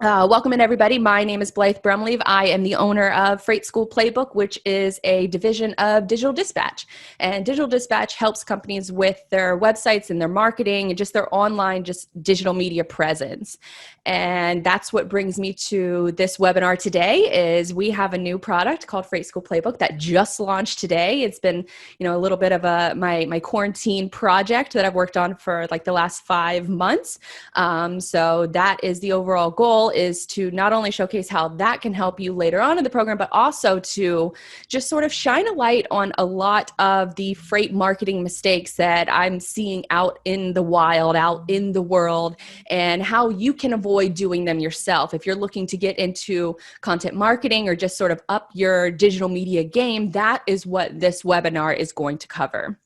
Welcome in, everybody. My name is Blythe Brumleve. I am the owner of Freight School Playbook, which is a division of Digital Dispatch. And Digital Dispatch helps companies with their websites and their marketing and just their online, just digital media presence. And that's what brings me to this webinar today. Is we have a new product called Freight School Playbook that just launched today. It's been, a little bit of my quarantine project that I've worked on for like the last 5 months. So that is the overall goal, is to not only showcase how that can help you later on in the program, but also to just sort of shine a light on a lot of the freight marketing mistakes that I'm seeing out in the wild, out in the world, and how you can avoid doing them yourself. If you're looking to get into content marketing or just sort of up your digital media game, that is what this webinar is going to cover.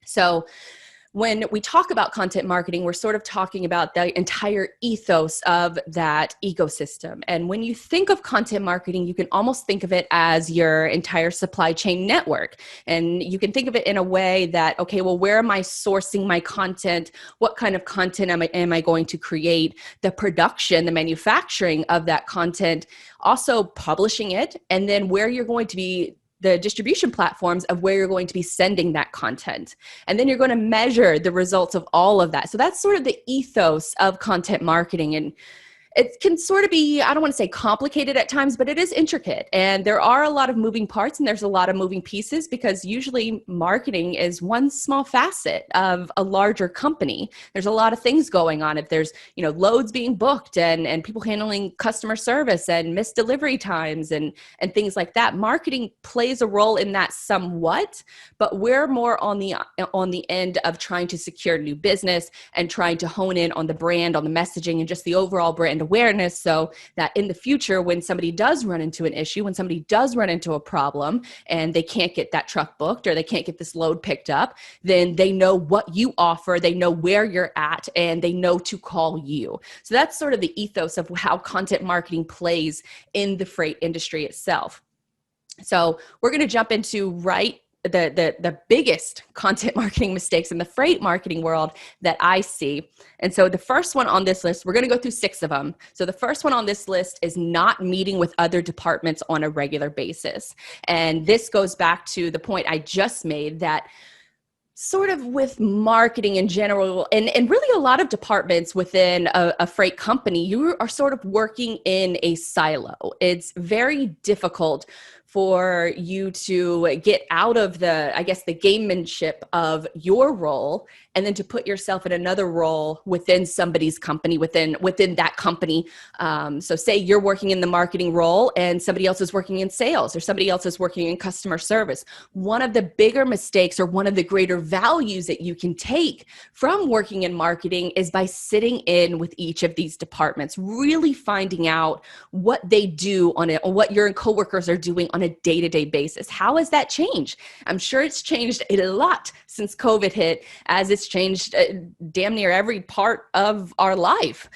So when we talk about content marketing, we're sort of talking about the entire ethos of that ecosystem. And when you think of content marketing, you can almost think of it as your entire supply chain network. And you can think of it in a way that, okay, well, where am I sourcing my content? What kind of content am I going to create? The production, the manufacturing of that content, also publishing it, and then where you're going to be the distribution platforms of where you're going to be sending that content. And then you're going to measure the results of all of that. So that's sort of the ethos of content marketing. And it can sort of be, I don't want to say complicated at times, but it is intricate. And there are a lot of moving parts and there's a lot of moving pieces, because usually marketing is one small facet of a larger company. There's a lot of things going on. If there's, loads being booked and people handling customer service and missed delivery times and things like that, marketing plays a role in that somewhat, but we're more on the end of trying to secure new business and trying to hone in on the brand, on the messaging, and just the overall brand awareness, so that in the future, when somebody does run into an issue, when somebody does run into a problem and they can't get that truck booked or they can't get this load picked up, then they know what you offer, they know where you're at, and they know to call you. So that's sort of the ethos of how content marketing plays in the freight industry itself. So we're going to jump into the biggest content marketing mistakes in the freight marketing world that I see. And so the first one on this list, we're going to go through 6 of them. So the first one on this list is not meeting with other departments on a regular basis. And this goes back to the point I just made, that sort of with marketing in general, and really a lot of departments within a freight company, you are sort of working in a silo. It's very difficult for you to get out of the gamemanship of your role and then to put yourself in another role within somebody's company, within that company. So say you're working in the marketing role and somebody else is working in sales or somebody else is working in customer service. One of the bigger mistakes, or one of the greater values that you can take from working in marketing, is by sitting in with each of these departments, really finding out what they do or what your coworkers are doing on a day-to-day basis. How has that changed? I'm sure it's changed a lot since COVID hit, as it's changed damn near every part of our life.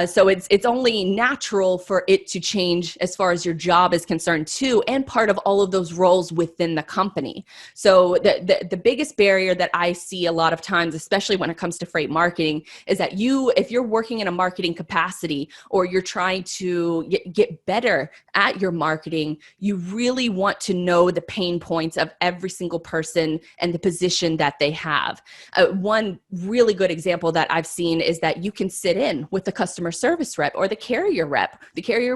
So it's only natural for it to change as far as your job is concerned too, and part of all of those roles within the company. So the biggest barrier that I see a lot of times, especially when it comes to freight marketing, is that if you're working in a marketing capacity, or you're trying to get better at your marketing, you really want to know the pain points of every single person and the position that they have. One really good example that I've seen is that you can sit in with the customer service rep or the carrier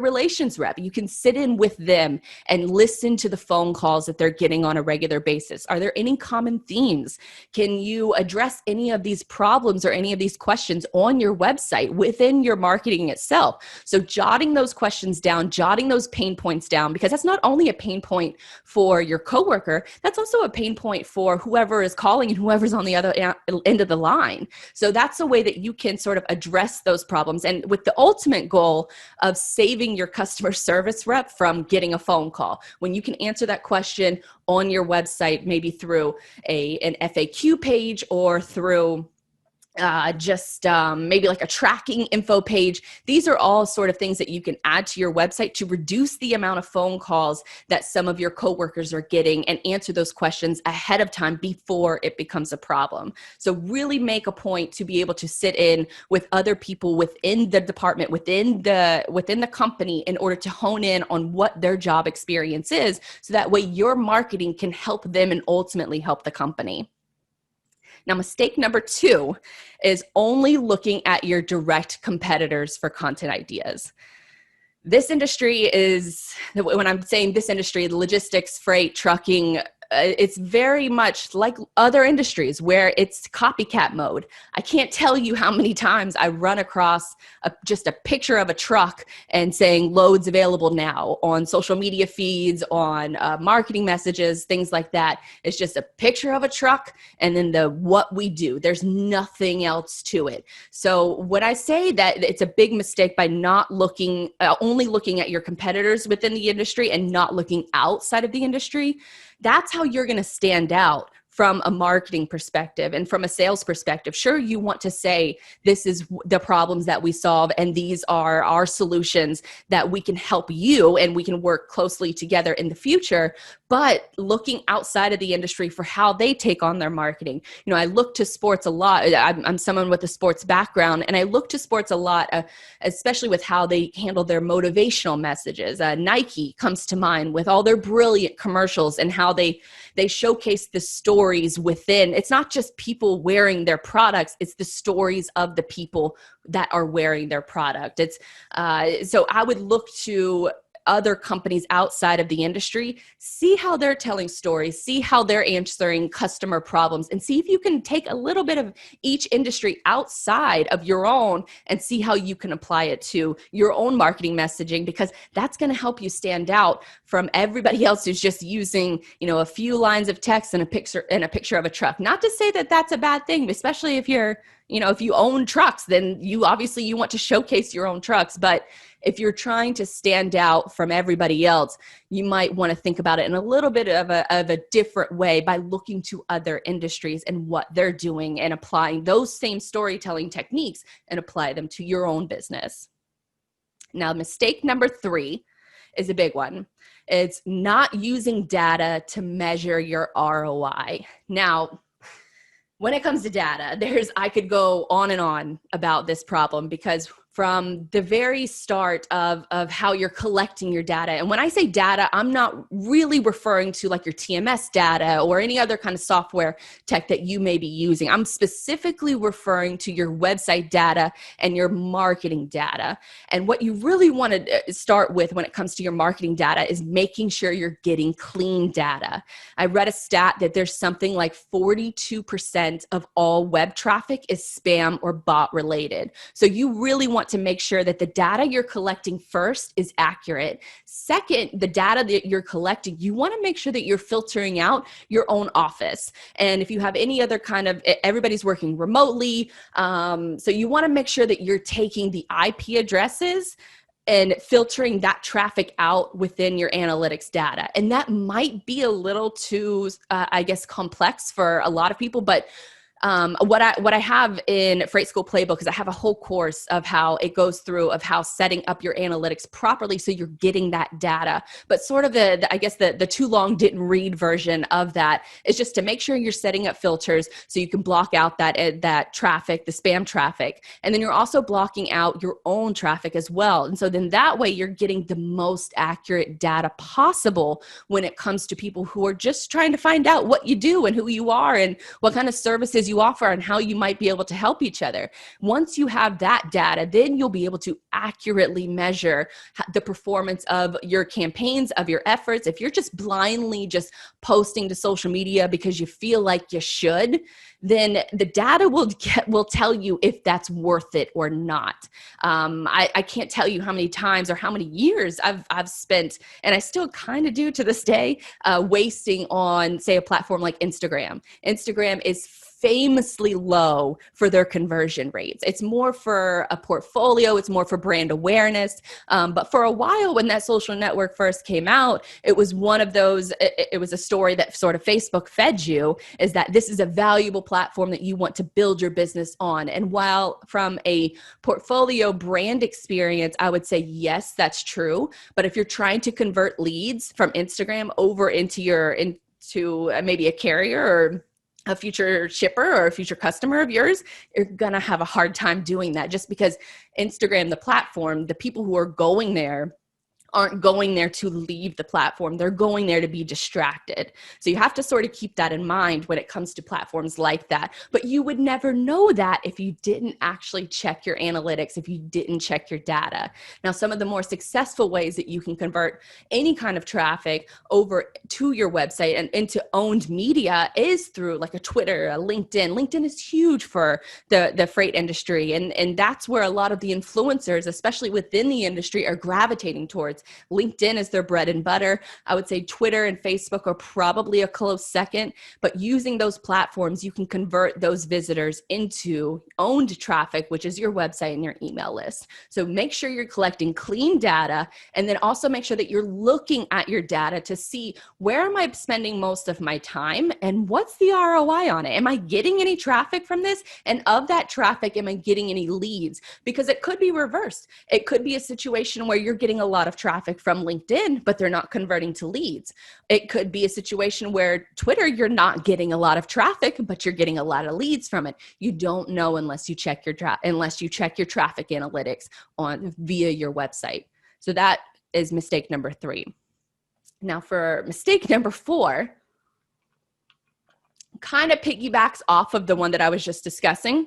relations rep. You can sit in with them and listen to the phone calls that they're getting on a regular basis. Are there any common themes? Can you address any of these problems or any of these questions on your website within your marketing itself? So jotting those questions down, jotting those pain points down, because that's not only a pain point for your coworker, that's also a pain point for whoever is calling and whoever's on the other end of the line. So that's a way that you can sort of address those problems, and with the ultimate goal of saving your customer service rep from getting a phone call. When you can answer that question on your website, maybe through an FAQ page or through maybe like a tracking info page. These are all sort of things that you can add to your website to reduce the amount of phone calls that some of your coworkers are getting, and answer those questions ahead of time before it becomes a problem. So really make a point to be able to sit in with other people within the department, within the company, in order to hone in on what their job experience is, so that way your marketing can help them and ultimately help the company. Now, mistake number 2 is only looking at your direct competitors for content ideas. This industry is, when I'm saying this industry, the logistics, freight, trucking, it's very much like other industries where it's copycat mode. I can't tell you how many times I run across just a picture of a truck and saying loads available now on social media feeds, on marketing messages, things like that. It's just a picture of a truck and then what we do. There's nothing else to it. So when I say that it's a big mistake by not looking, only looking at your competitors within the industry and not looking outside of the industry, that's how you're going to stand out from a marketing perspective and from a sales perspective. Sure, you want to say, this is the problems that we solve, and these are our solutions that we can help you, and we can work closely together in the future. But looking outside of the industry for how they take on their marketing. You know, I look to sports a lot. I'm someone with a sports background, and I look to sports a lot, especially with how they handle their motivational messages. Nike comes to mind with all their brilliant commercials and how they showcase the stories within. It's not just people wearing their products, it's the stories of the people that are wearing their product. It's so I would look to other companies outside of the industry, see how they're telling stories, see how they're answering customer problems, and see if you can take a little bit of each industry outside of your own and see how you can apply it to your own marketing messaging, because that's going to help you stand out from everybody else who's just using, you know, a few lines of text and a picture of a truck. Not to say that that's a bad thing, especially if you're, you know, if you own trucks, then you want to showcase your own trucks. But if you're trying to stand out from everybody else, you might want to think about it in a little bit of a different way by looking to other industries and what they're doing and applying those same storytelling techniques and apply them to your own business. Now, mistake number 3 is a big one. It's not using data to measure your ROI. Now, when it comes to data, I could go on and on about this problem, because from the very start of how you're collecting your data. And when I say data, I'm not really referring to like your TMS data or any other kind of software tech that you may be using. I'm specifically referring to your website data and your marketing data. And what you really want to start with when it comes to your marketing data is making sure you're getting clean data. I read a stat that there's something like 42% of all web traffic is spam or bot related. So you really want to make sure that the data you're collecting first is accurate. Second, the data that you're collecting, you want to make sure that you're filtering out your own office. And if you have any other kind of, everybody's working remotely, so you want to make sure that you're taking the IP addresses and filtering that traffic out within your analytics data. And that might be a little too, complex for a lot of people, but what I have in Freight School Playbook is I have a whole course of how it goes through of how setting up your analytics properly so you're getting that data. But sort of the too long didn't read version of that is just to make sure you're setting up filters so you can block out that traffic, the spam traffic. And then you're also blocking out your own traffic as well. And so then that way you're getting the most accurate data possible when it comes to people who are just trying to find out what you do and who you are and what kind of services you offer and how you might be able to help each other. Once you have that data, then you'll be able to accurately measure the performance of your campaigns, of your efforts. If you're just blindly just posting to social media because you feel like you should, then the data will tell you if that's worth it or not. I can't tell you how many times or how many years I've spent, and I still kind of do to this day, wasting on, say, a platform like Instagram. Instagram is famously low for their conversion rates. It's more for a portfolio. It's more for brand awareness. But for a while, when that social network first came out, it was one of those, it was a story that sort of Facebook fed you, is that this is a valuable platform that you want to build your business on. And while from a portfolio brand experience, I would say, yes, that's true. But if you're trying to convert leads from Instagram over into maybe a carrier or a future shipper or a future customer of yours, you're going to have a hard time doing that, just because Instagram, the platform, the people who are going there aren't going there to leave the platform. They're going there to be distracted. So you have to sort of keep that in mind when it comes to platforms like that. But you would never know that if you didn't actually check your analytics, if you didn't check your data. Now, some of the more successful ways that you can convert any kind of traffic over to your website and into owned media is through like a Twitter, a LinkedIn. LinkedIn is huge for the freight industry. And that's where a lot of the influencers, especially within the industry, are gravitating towards. LinkedIn is their bread and butter. I would say Twitter and Facebook are probably a close second, but using those platforms, you can convert those visitors into owned traffic, which is your website and your email list. So make sure you're collecting clean data, and then also make sure that you're looking at your data to see, where am I spending most of my time and what's the ROI on it? Am I getting any traffic from this? And of that traffic, am I getting any leads? Because it could be reversed. It could be a situation where you're getting a lot of traffic from LinkedIn, but they're not converting to leads. It could be a situation where Twitter, you're not getting a lot of traffic, but you're getting a lot of leads from it. You don't know unless you check your traffic analytics via your website. So that is mistake number 3. Now for mistake number 4, kind of piggybacks off of the one that I was just discussing.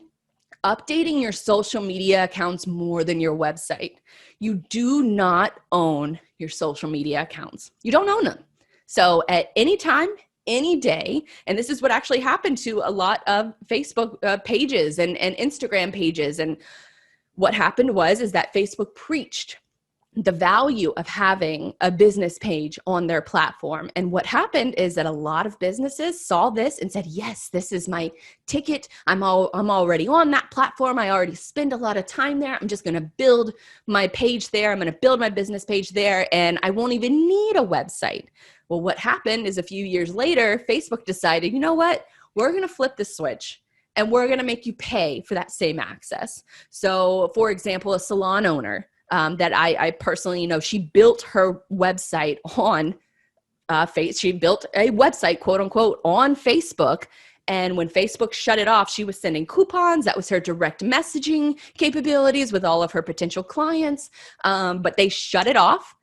Updating your social media accounts more than your website. You do not own your social media accounts. You don't own them. So at any time, any day, and this is what actually happened to a lot of Facebook pages and Instagram pages. And what happened is that Facebook preached the value of having a business page on their platform. And what happened is that a lot of businesses saw this and said, yes, this is my ticket. I'm already on that platform. I already spend a lot of time there. I'm just going to build my page there. I'm going to build my business page there, and I won't even need a website. Well, what happened is a few years later, Facebook decided, you know what? We're going to flip the switch, and we're going to make you pay for that same access. So for example, a salon owner that I personally know, she built her website on she built a website, quote unquote, on Facebook. And when Facebook shut it off, she was sending coupons. That was her direct messaging capabilities with all of her potential clients. But they shut it off,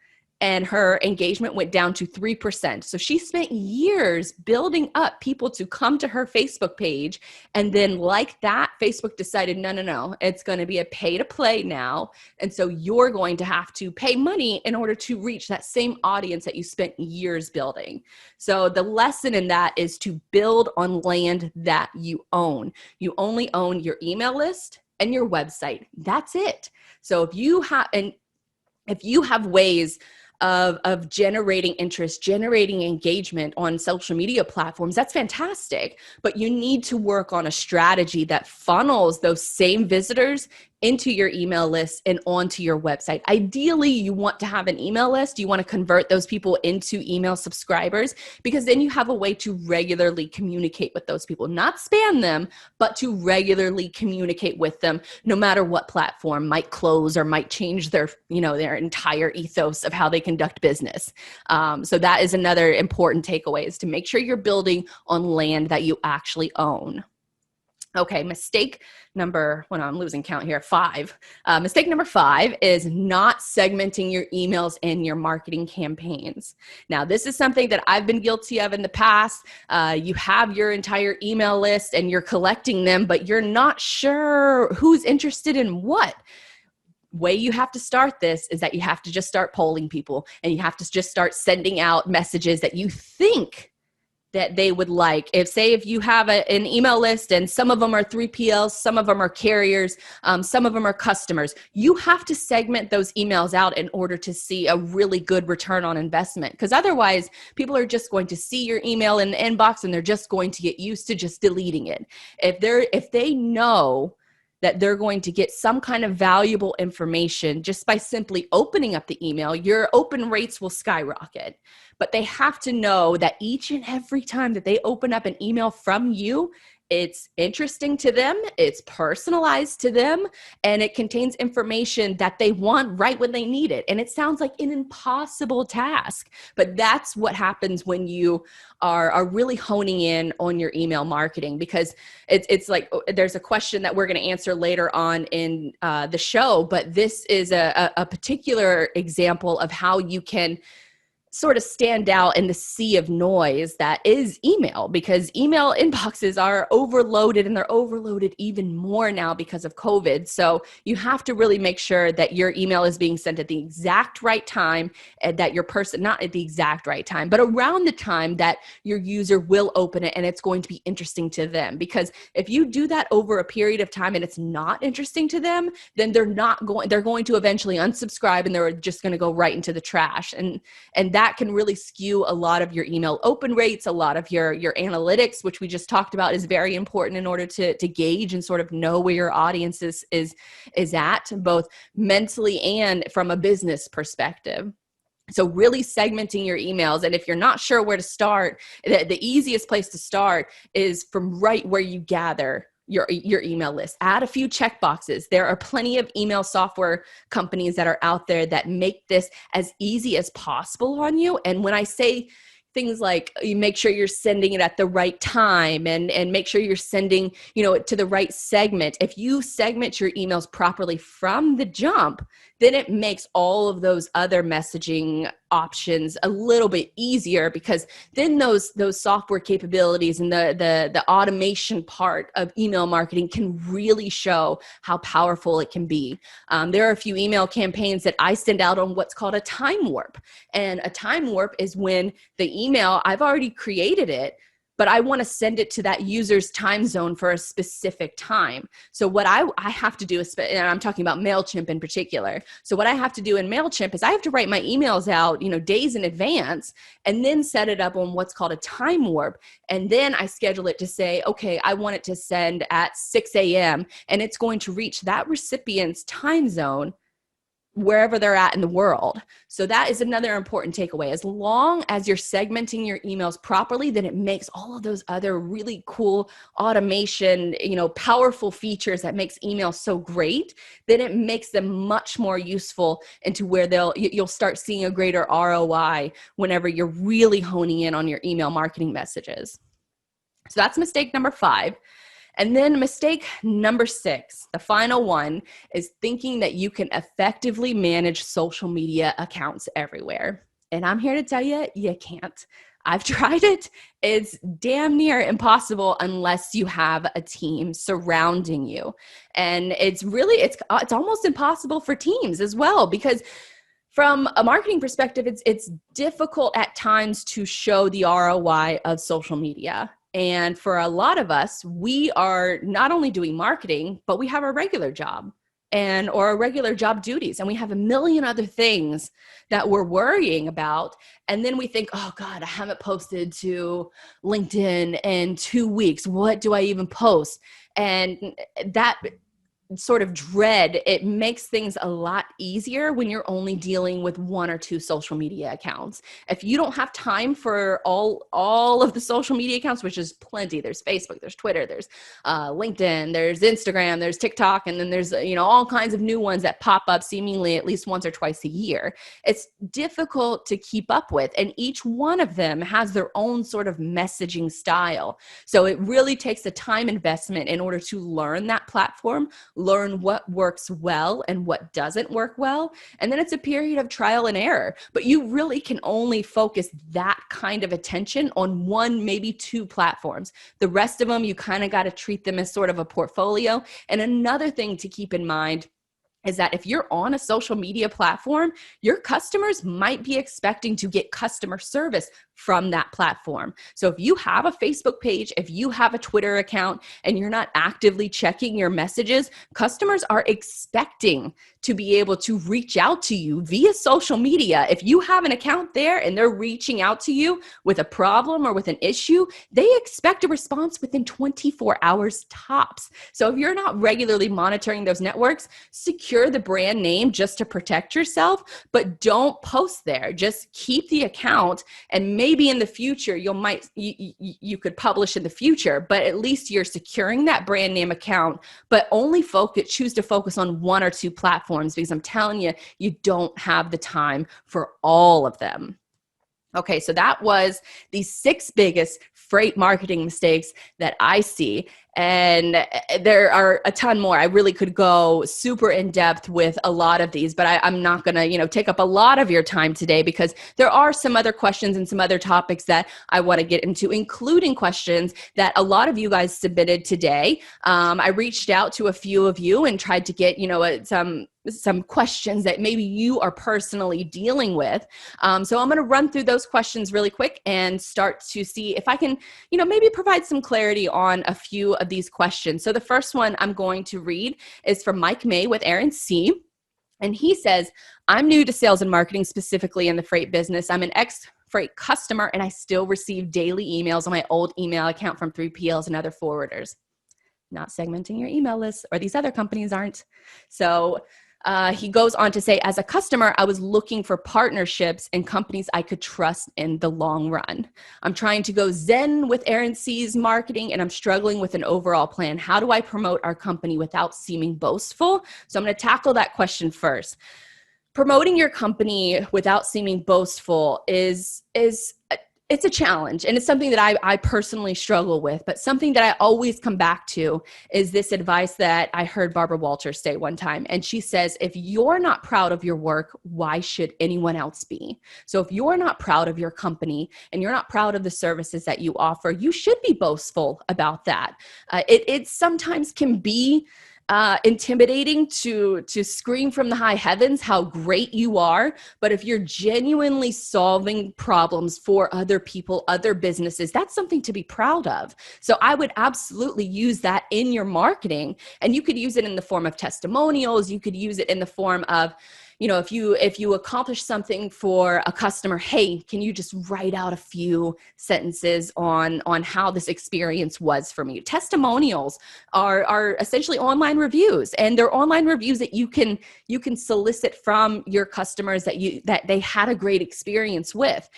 and her engagement went down to 3%. So she spent years building up people to come to her Facebook page. And then like that, Facebook decided, no, it's going to be a pay to play now. And so you're going to have to pay money in order to reach that same audience that you spent years building. So the lesson in that is to build on land that you own. You only own your email list and your website. That's it. So if you have ways of generating interest, generating engagement on social media platforms, that's fantastic. But you need to work on a strategy that funnels those same visitors into your email list and onto your website. Ideally, you want to have an email list. You want to convert those people into email subscribers, because then you have a way to regularly communicate with those people, not spam them, but to regularly communicate with them, no matter what platform might close or might change their entire ethos of how they conduct business. So that is another important takeaway, is to make sure you're building on land that you actually own. Okay, mistake number, I'm losing count here, 5. Mistake number 5 is not segmenting your emails and your marketing campaigns. Now, this is something that I've been guilty of in the past. You have your entire email list and you're collecting them, but you're not sure who's interested in what. Way you have to start this is that you have to just start polling people, and you have to just start sending out messages that you think that they would like. If you have an email list and some of them are 3PLs, some of them are carriers, some of them are customers, you have to segment those emails out in order to see a really good return on investment. Because otherwise, people are just going to see your email in the inbox and they're just going to get used to just deleting it. If they know that they're going to get some kind of valuable information just by simply opening up the email, your open rates will skyrocket. But they have to know that each and every time that they open up an email from you, it's interesting to them, it's personalized to them, and it contains information that they want right when they need it. And it sounds like an impossible task, but that's what happens when you are really honing in on your email marketing, because it's like, there's a question that we're going to answer later on in the show, but this is a particular example of how you can sort of stand out in the sea of noise that is email, because email inboxes are overloaded, and they're overloaded even more now because of COVID. So you have to really make sure that your email is being sent at the exact right time, and that your person, not at the exact right time, but around the time that your user will open it and it's going to be interesting to them. Because if you do that over a period of time and it's not interesting to them, then they're going to eventually unsubscribe, and they're just going to go right into the trash. And that can really skew a lot of your email open rates, a lot of your analytics, which we just talked about is very important in order to gauge and sort of know where your audience is at, both mentally and from a business perspective. So really segmenting your emails. And if you're not sure where to start, the easiest place to start is from right where you gather your email list. Add a few checkboxes. There are plenty of email software companies that are out there that make this as easy as possible on you. And when I say things like, you make sure you're sending it at the right time, and make sure you're sending, it to the right segment. If you segment your emails properly from the jump, then it makes all of those other messaging options a little bit easier, because then those software capabilities and the automation part of email marketing can really show how powerful it can be. There are a few email campaigns that I send out on what's called a time warp. And a time warp is when the email, I've already created it, but I want to send it to that user's time zone for a specific time. So what I have to do is, and I'm talking about MailChimp in particular. So what I have to do in MailChimp is I have to write my emails out, days in advance, and then set it up on what's called a time warp. And then I schedule it to say, okay, I want it to send at 6 a.m. and it's going to reach that recipient's time zone wherever they're at in the world. So that is another important takeaway. As long as you're segmenting your emails properly, then it makes all of those other really cool automation, powerful features that makes email so great, then it makes them much more useful into where you'll start seeing a greater ROI whenever you're really honing in on your email marketing messages. So that's mistake number 5. And then mistake number 6, the final one, is thinking that you can effectively manage social media accounts everywhere. And I'm here to tell you, you can't. I've tried it. It's damn near impossible unless you have a team surrounding you. And it's almost impossible for teams as well, because from a marketing perspective, it's difficult at times to show the ROI of social media. And for a lot of us, we are not only doing marketing, but we have a regular job or a regular job duties. And we have a million other things that we're worrying about. And then we think, oh God, I haven't posted to LinkedIn in 2 weeks. What do I even post? And that sort of dread, it makes things a lot easier when you're only dealing with 1 or 2 social media accounts. If you don't have time for all of the social media accounts, which is plenty, there's Facebook, there's Twitter, there's LinkedIn, there's Instagram, there's TikTok, and then there's all kinds of new ones that pop up seemingly at least once or twice a year. It's difficult to keep up with, and each one of them has their own sort of messaging style. So it really takes a time investment in order to learn that platform, learn what works well and what doesn't work well. And then it's a period of trial and error, but you really can only focus that kind of attention on 1, maybe 2 platforms. The rest of them, you kind of got to treat them as sort of a portfolio. And another thing to keep in mind is that if you're on a social media platform, your customers might be expecting to get customer service from that platform. So if you have a Facebook page, if you have a Twitter account, and you're not actively checking your messages, customers are expecting to be able to reach out to you via social media. If you have an account there and they're reaching out to you with a problem or with an issue, they expect a response within 24 hours tops. So if you're not regularly monitoring those networks, secure the brand name just to protect yourself, but don't post there. Just keep the account, and maybe in the future you could publish in the future, but at least you're securing that brand name account, but only choose to focus on one or two platforms, because I'm telling you, you don't have the time for all of them. Okay, so that was the 6 biggest freight marketing mistakes that I see. And there are a ton more. I really could go super in depth with a lot of these, but I'm not going to, take up a lot of your time today, because there are some other questions and some other topics that I want to get into, including questions that a lot of you guys submitted today. I reached out to a few of you and tried to get, some questions that maybe you are personally dealing with. So I'm going to run through those questions really quick and start to see if I can, maybe provide some clarity on a few of these questions. So the first one I'm going to read is from Mike May with Aaron C. And he says, I'm new to sales and marketing, specifically in the freight business. I'm an ex-freight customer, and I still receive daily emails on my old email account from 3PLs and other forwarders. Not segmenting your email list, or these other companies aren't. So he goes on to say, as a customer, I was looking for partnerships and companies I could trust in the long run. I'm trying to go zen with Aaron C's marketing, and I'm struggling with an overall plan. How do I promote our company without seeming boastful? So I'm going to tackle that question first. Promoting your company without seeming boastful it's a challenge, and it's something that I personally struggle with, but something that I always come back to is this advice that I heard Barbara Walters say one time. And she says, if you're not proud of your work, why should anyone else be? So if you're not proud of your company and you're not proud of the services that you offer, you should be boastful about that. It sometimes can be intimidating to scream from the high heavens how great you are. But if you're genuinely solving problems for other people, other businesses, that's something to be proud of. So I would absolutely use that in your marketing. And you could use it in the form of testimonials. You could use it in the form of, if you accomplish something for a customer, hey, can you just write out a few sentences on how this experience was for me? Testimonials are essentially online reviews, and they're online reviews that you can solicit from your customers that they had a great experience with.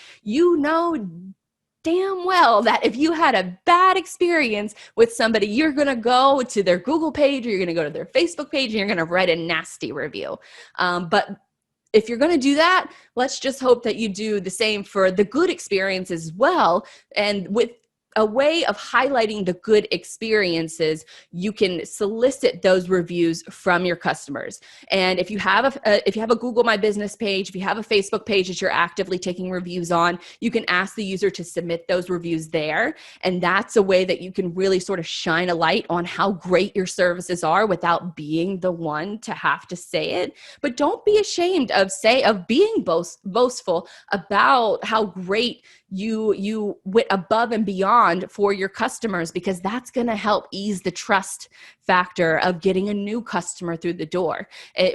Damn well that if you had a bad experience with somebody, you're going to go to their Google page, or you're going to go to their Facebook page, and you're going to write a nasty review. But if you're going to do that, let's just hope that you do the same for the good experience as well. And with a way of highlighting the good experiences, you can solicit those reviews from your customers. And if you have a Google My Business page, if you have a Facebook page that you're actively taking reviews on, you can ask the user to submit those reviews there. And that's a way that you can really sort of shine a light on how great your services are without being the one to have to say it. But don't be ashamed of being boastful about how great you went above and beyond for your customers, because that's going to help ease the trust factor of getting a new customer through the door.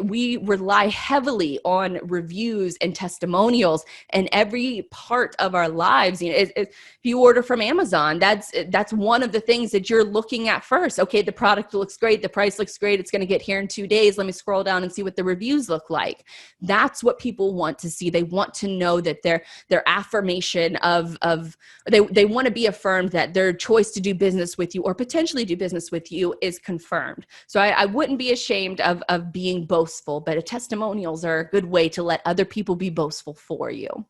We rely heavily on reviews and testimonials in every part of our lives. If you order from Amazon, that's one of the things that you're looking at first. Okay, the product looks great, the price looks great, it's going to get here in 2 days. Let me scroll down and see what the reviews look like. That's what people want to see. They want to know that their affirmation of they want to be affirmed that their choice to do business with you or potentially do business with you is confirmed. So I wouldn't be ashamed of being boastful, but testimonials are a good way to let other people be boastful for you.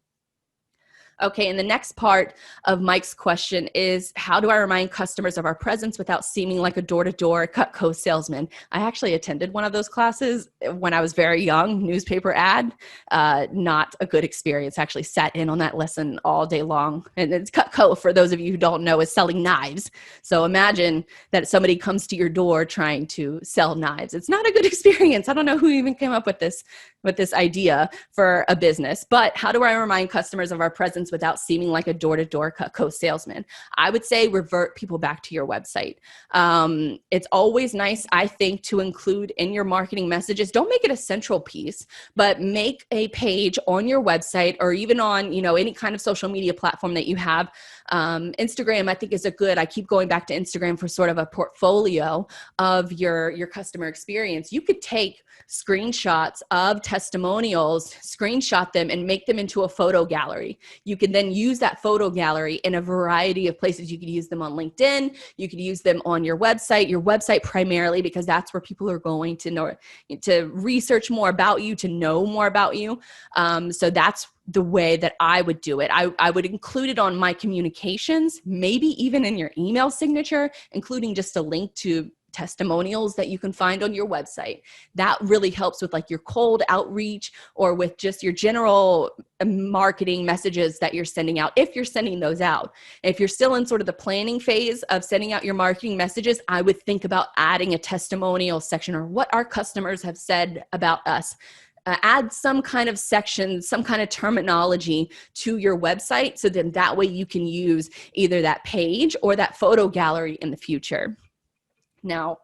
Okay, and the next part of Mike's question is, how do I remind customers of our presence without seeming like a door-to-door Cutco salesman? I actually attended one of those classes when I was very young, newspaper ad. Not a good experience. Actually sat in on that lesson all day long. And it's Cutco, for those of you who don't know, is selling knives. So imagine that somebody comes to your door trying to sell knives. It's not a good experience. I don't know who even came up with this idea for a business. But how do I remind customers of our presence presence without seeming like a door-to-door Cutco salesman, I would say revert people back to your website. It's always nice, I think, to include in your marketing messages. Don't make it a central piece, but make a page on your website or even on, any kind of social media platform that you have. Instagram, I think, is I keep going back to Instagram for sort of a portfolio of your customer experience. You could take screenshots of testimonials, screenshot them, and make them into a photo gallery. You can then use that photo gallery in a variety of places. You could use them on LinkedIn. You could use them on your website primarily, because that's where people are going to know, to research more about you, to know more about you. So that's the way that I would do it. I would include it on my communications, maybe even in your email signature, including just a link to testimonials that you can find on your website. That really helps with like your cold outreach or with just your general marketing messages that you're sending out, if you're sending those out. If you're still in sort of the planning phase of sending out your marketing messages, I would think about adding a testimonial section or what our customers have said about us. Add some kind of section, some kind of terminology to your website, so then that way you can use either that page or that photo gallery in the future. Now,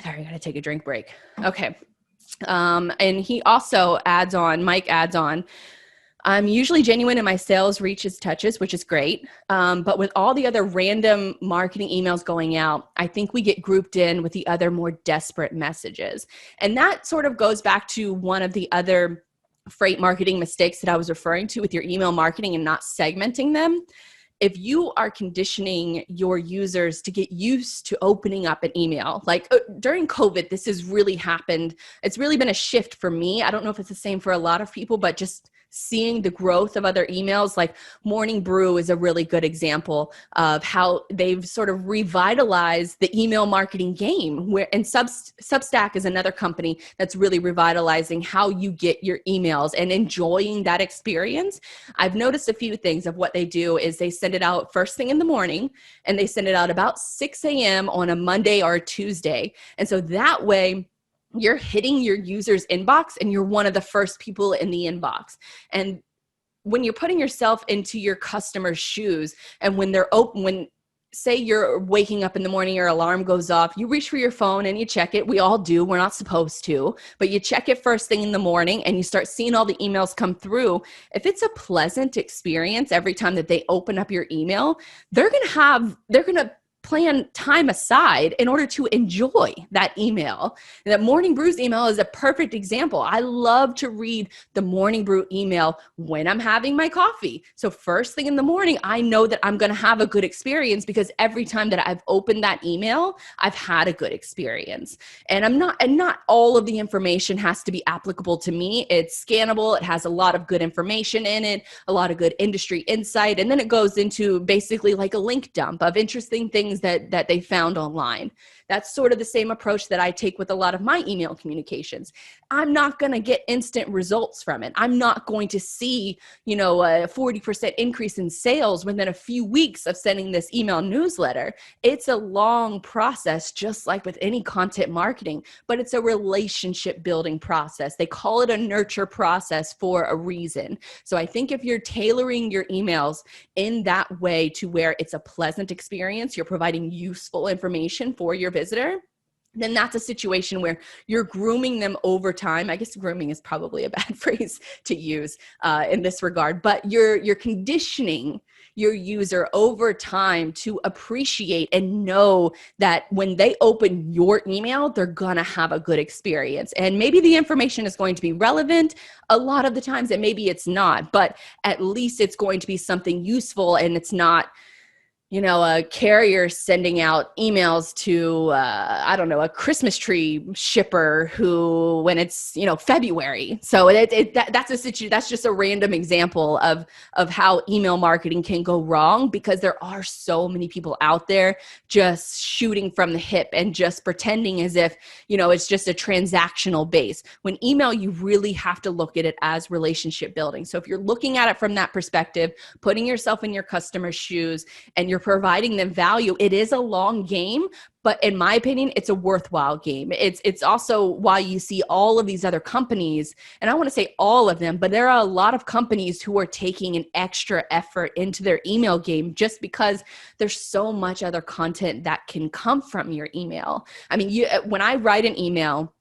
sorry, I gotta take a drink break. Okay. And he also Mike adds on, I'm usually genuine in my sales reaches touches, which is great. But with all the other random marketing emails going out, I think we get grouped in with the other more desperate messages. And that sort of goes back to one of the other freight marketing mistakes that I was referring to with your email marketing and not segmenting them. If you are conditioning your users to get used to opening up an email, like during COVID, this has really happened. It's really been a shift for me. I don't know if it's the same for a lot of people, but just seeing the growth of other emails, like Morning Brew is a really good example of how they've sort of revitalized the email marketing game. And Substack is another company that's really revitalizing how you get your emails and enjoying that experience. I've noticed a few things of what they do is they send it out first thing in the morning, and they send it out about 6 a.m. on a Monday or a Tuesday. And so that way, you're hitting your user's inbox and you're one of the first people in the inbox. And when you're putting yourself into your customer's shoes, and when they're open, say you're waking up in the morning, your alarm goes off, you reach for your phone and you check it. We all do. We're not supposed to, but you check it first thing in the morning and you start seeing all the emails come through. If it's a pleasant experience every time that they open up your email, they're going to plan time aside in order to enjoy that email. And that Morning Brew's email is a perfect example. I love to read the Morning Brew email when I'm having my coffee. So first thing in the morning, I know that I'm going to have a good experience because every time that I've opened that email, I've had a good experience. And not all of the information has to be applicable to me. It's scannable. It has a lot of good information in it, a lot of good industry insight. And then it goes into basically like a link dump of interesting things that they found online. That's sort of the same approach that I take with a lot of my email communications. I'm not going to get instant results from it. I'm not going to see, a 40% increase in sales within a few weeks of sending this email newsletter. It's a long process, just like with any content marketing, but it's a relationship building process. They call it a nurture process for a reason. So I think if you're tailoring your emails in that way to where it's a pleasant experience, you're providing useful information for your visitor, then that's a situation where you're grooming them over time. I guess grooming is probably a bad phrase to use in this regard, but you're conditioning your user over time to appreciate and know that when they open your email, they're gonna have a good experience. And maybe the information is going to be relevant. A lot of the times, and maybe it's not, but at least it's going to be something useful, and it's not a carrier sending out emails to, a Christmas tree shipper who, when it's, February. So that's just a random example of how email marketing can go wrong, because there are so many people out there just shooting from the hip and just pretending as if, it's just a transactional base. When email, you really have to look at it as relationship building. So if you're looking at it from that perspective, putting yourself in your customer's shoes, and you're you're providing them value. It is a long game, but in my opinion, it's a worthwhile game. It's also why you see all of these other companies, and I want to say all of them, but there are a lot of companies who are taking an extra effort into their email game just because there's so much other content that can come from your email. I mean, when I write an email,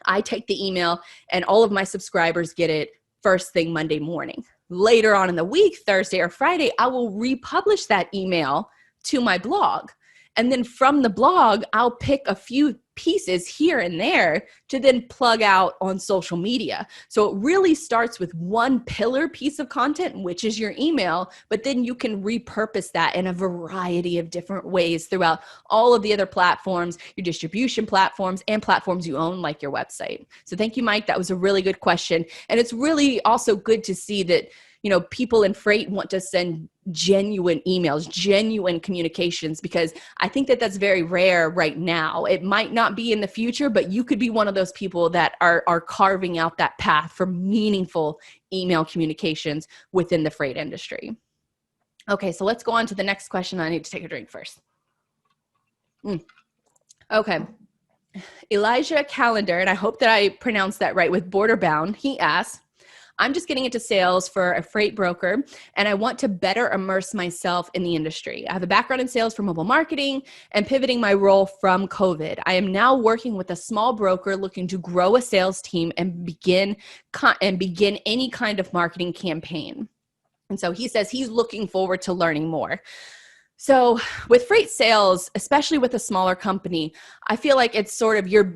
I take the email and all of my subscribers get it first thing Monday morning. Later on in the week, Thursday or Friday, I will republish that email to my blog. And then from the blog, I'll pick a few pieces here and there to then plug out on social media. So it really starts with one pillar piece of content, which is your email, but then you can repurpose that in a variety of different ways throughout all of the other platforms, your distribution platforms, and platforms you own, like your website. So thank you, Mike. That was a really good question. And it's really also good to see that, you know, people in freight want to send genuine emails, genuine communications, because I think that that's very rare right now. It might not be in the future, but you could be one of those people that are carving out that path for meaningful email communications within the freight industry. Okay, so let's go on to the next question. I need to take a drink first. Okay. Elijah Calendar, and I hope that I pronounced that right, with Borderbound, he asks, I'm just getting into sales for a freight broker, and I want to better immerse myself in the industry. I have a background in sales for mobile marketing and pivoting my role from COVID. I am now working with a small broker looking to grow a sales team and begin any kind of marketing campaign. And so he says he's looking forward to learning more. So with freight sales, especially with a smaller company, I feel like it's sort of your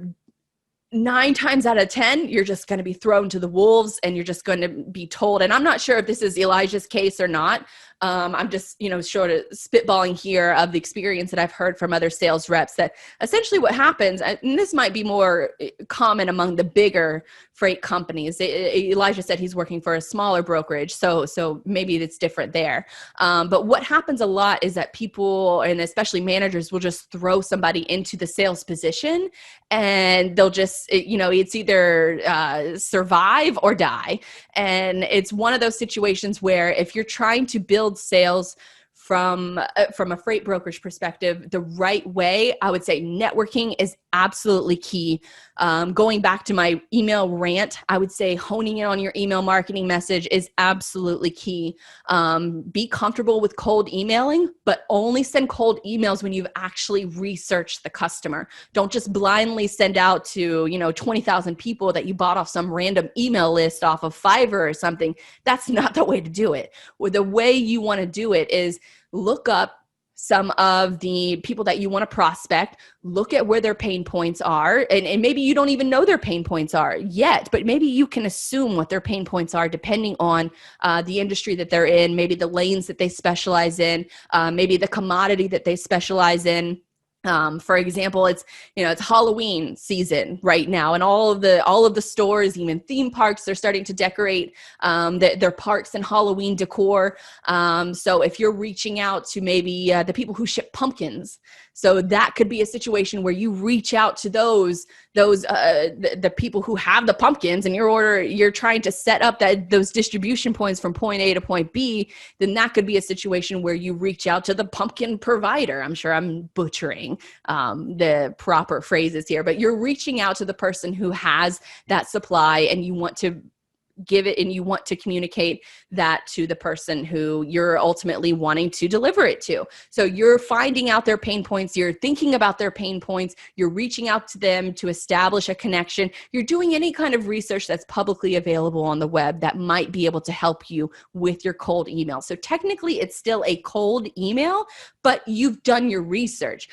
9 times out of 10, you're just going to be thrown to the wolves and you're just going to be told. And I'm not sure if this is Elijah's case or not. I'm just, sort of spitballing here of the experience that I've heard from other sales reps, that essentially what happens, and this might be more common among the bigger freight companies. Elijah said he's working for a smaller brokerage, so maybe it's different there. But what happens a lot is that people, and especially managers, will just throw somebody into the sales position, and they'll just, it's either survive or die. And it's one of those situations where if you're trying to build sales from a freight brokerage perspective the right way, I would say networking is absolutely key. Going back to my email rant, I would say honing in on your email marketing message is absolutely key. Be comfortable with cold emailing, but only send cold emails when you've actually researched the customer. Don't just blindly send out to 20,000 people that you bought off some random email list off of Fiverr or something. That's not the way to do it. The way you want to do it is look up some of the people that you want to prospect, look at where their pain points are, and maybe you don't even know their pain points are yet, but maybe you can assume what their pain points are depending on the industry that they're in, maybe the lanes that they specialize in, maybe the commodity that they specialize in. For example, it's Halloween season right now, and all of the stores, even theme parks, they're starting to decorate their parks in Halloween decor. So if you're reaching out to maybe the people who ship pumpkins, so that could be a situation where you reach out to the people who have the pumpkins, and you're trying to set up those distribution points from point A to point B. Then that could be a situation where you reach out to the pumpkin provider. I'm sure I'm butchering the proper phrases here, but you're reaching out to the person who has that supply, and you want to give it, and you want to communicate that to the person who you're ultimately wanting to deliver it to. So you're finding out their pain points, you're thinking about their pain points, you're reaching out to them to establish a connection, you're doing any kind of research that's publicly available on the web that might be able to help you with your cold email. So technically it's still a cold email, but you've done your research.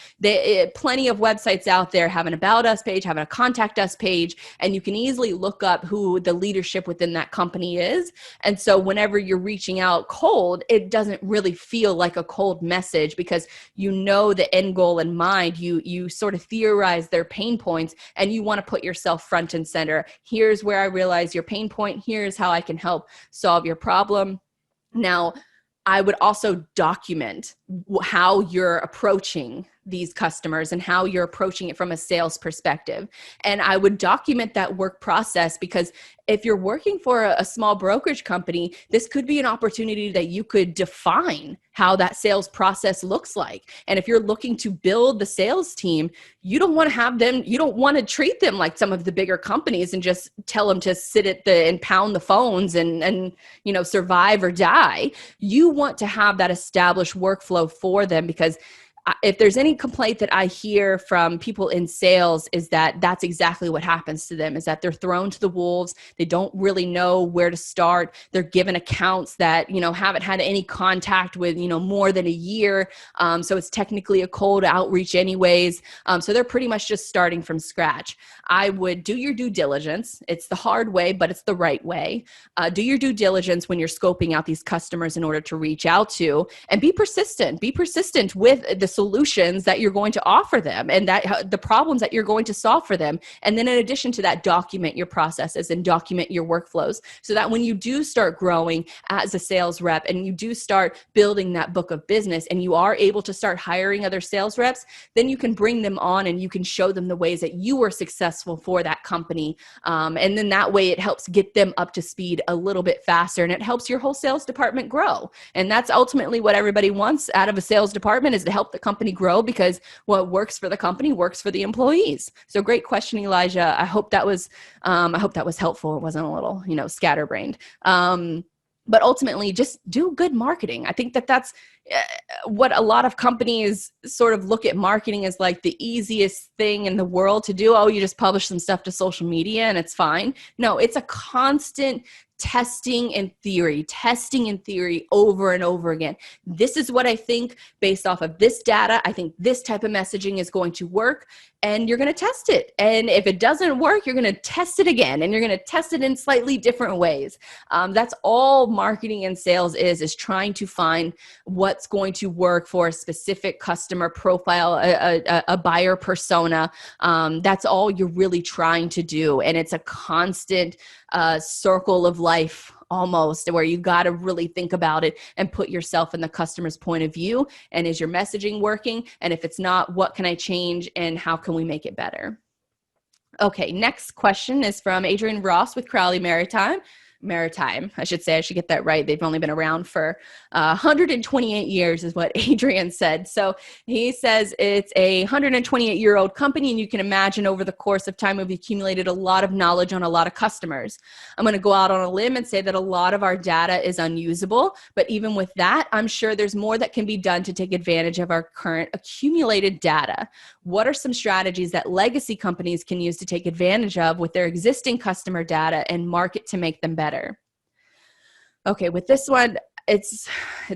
Plenty of websites out there have an About Us page, have a Contact Us page, and you can easily look up who the leadership within that company is. And so whenever you're reaching out cold, it doesn't really feel like a cold message, because you know the end goal in mind. You sort of theorize their pain points, and you want to put yourself front and center. Here's where I realize your pain point. Here's how I can help solve your problem. Now, I would also document how you're approaching these customers and how you're approaching it from a sales perspective. And I would document that work process, because if you're working for a small brokerage company, this could be an opportunity that you could define how that sales process looks like. And if you're looking to build the sales team, you don't want to have them, you don't want to treat them like some of the bigger companies and just tell them to sit and pound the phones and survive or die. You want to have that established workflow for them, because if there's any complaint that I hear from people in sales, is that that's exactly what happens to them, is that they're thrown to the wolves. They don't really know where to start. They're given accounts that, haven't had any contact with, more than a year. So it's technically a cold outreach anyways. So they're pretty much just starting from scratch. I would do your due diligence. It's the hard way, but it's the right way. Do your due diligence when you're scoping out these customers in order to reach out to, and be persistent. Be persistent with the solutions that you're going to offer them and that the problems that you're going to solve for them. And then in addition to that, document your processes and document your workflows, so that when you do start growing as a sales rep and you do start building that book of business and you are able to start hiring other sales reps, then you can bring them on and you can show them the ways that you were successful for that company. And then that way it helps get them up to speed a little bit faster, and it helps your whole sales department grow. And that's ultimately what everybody wants out of a sales department, is to help the company grow, because what works for the company works for the employees. So great question, Elijah. I hope that was helpful. It wasn't a little, scatterbrained. But ultimately, just do good marketing. I think that's what a lot of companies sort of look at marketing as like the easiest thing in the world to do. Oh, you just publish some stuff to social media and it's fine. No, it's a constant testing in theory over and over again. This is what I think based off of this data. I think this type of messaging is going to work, and you're going to test it. And if it doesn't work, you're going to test it again, and you're going to test it in slightly different ways. That's all marketing and sales is trying to find what's going to work for a specific customer profile, a buyer persona. That's all you're really trying to do. And it's a constant circle of life almost, where you got to really think about it and put yourself in the customer's point of view. And is your messaging working? And if it's not, what can I change and how can we make it better? Okay, next question is from Adrian Ross with Crowley Maritime. I should say, I should get that right. They've only been around for 128 years is what Adrian said. So he says it's a 128-year-old company, and you can imagine over the course of time, we've accumulated a lot of knowledge on a lot of customers. I'm going to go out on a limb and say that a lot of our data is unusable, but even with that, I'm sure there's more that can be done to take advantage of our current accumulated data. What are some strategies that legacy companies can use to take advantage of with their existing customer data and market to make them better? Okay, with this one, it's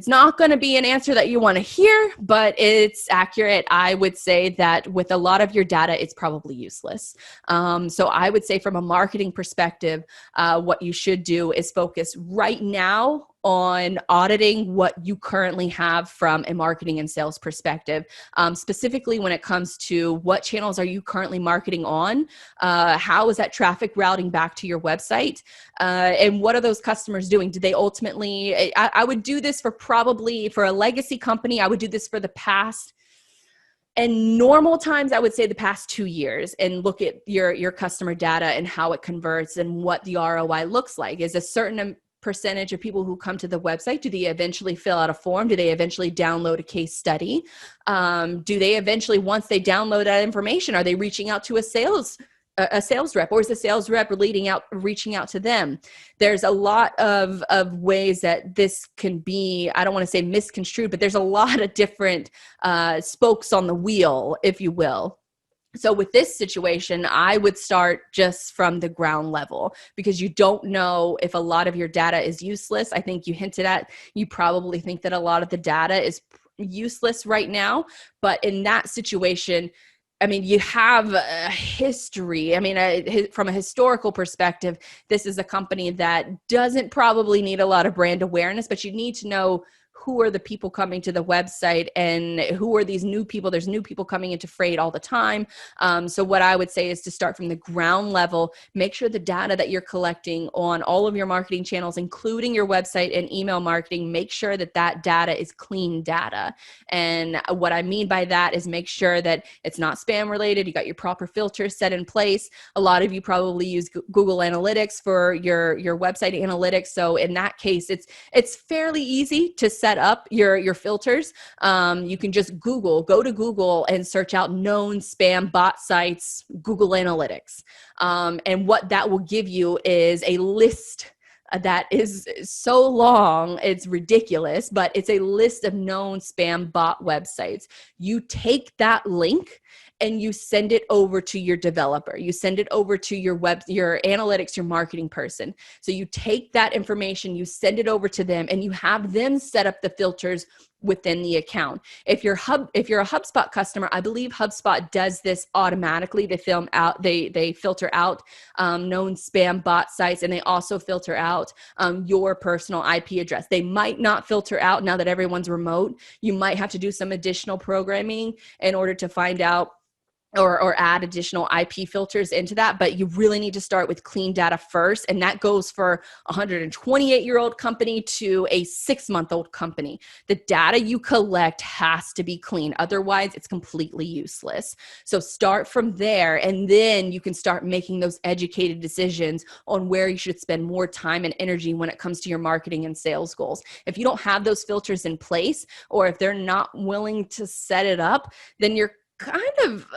not going to be an answer that you want to hear, but it's accurate. I would say that with a lot of your data, it's probably useless. So I would say from a marketing perspective, what you should do is focus right now on auditing what you currently have from a marketing and sales perspective, specifically when it comes to what channels are you currently marketing on, how is that traffic routing back to your website, and what are those customers doing? Do they ultimately, I would do this for a legacy company, I would do this for the past, and normal times, I would say the past 2 years, and look at your customer data and how it converts and what the ROI looks like. Is a certain percentage of people who come to the website, do they eventually fill out a form? Do they eventually download a case study? Do they eventually, once they download that information, are they reaching out to a sales rep, or is the sales rep reaching out to them? There's a lot of ways that this can be, I don't want to say misconstrued, but there's a lot of different spokes on the wheel, if you will. So with this situation, I would start just from the ground level, because you don't know if a lot of your data is useless. I think you hinted at, you probably think that a lot of the data is useless right now, but in that situation, I mean, you have a history. I mean, from a historical perspective, this is a company that doesn't probably need a lot of brand awareness, but you need to know who are the people coming to the website and who are these new people. There's new people coming into Freight all the time. So what I would say is to start from the ground level, make sure the data that you're collecting on all of your marketing channels, including your website and email marketing, make sure that that data is clean data. And what I mean by that is make sure that it's not spam related. You got your proper filters set in place. A lot of you probably use Google Analytics for your website analytics. So in that case, it's fairly easy to set up your filters. You can just go to Google and search out known spam bot sites, Google Analytics. And what that will give you is a list that is so long, it's ridiculous, but it's a list of known spam bot websites. You take that link and you send it over to your developer. You send it over to your analytics, your marketing person. So you take that information, you send it over to them, and you have them set up the filters within the account. If you're a HubSpot customer, I believe HubSpot does this automatically. They filter out known spam bot sites, and they also filter out your personal IP address. They might not filter out now that everyone's remote. You might have to do some additional programming in order to find out or add additional IP filters into that, but you really need to start with clean data first. And that goes for a 128-year-old company to a 6-month-old company. The data you collect has to be clean. Otherwise, it's completely useless. So start from there, and then you can start making those educated decisions on where you should spend more time and energy when it comes to your marketing and sales goals. If you don't have those filters in place, or if they're not willing to set it up, then you're kind of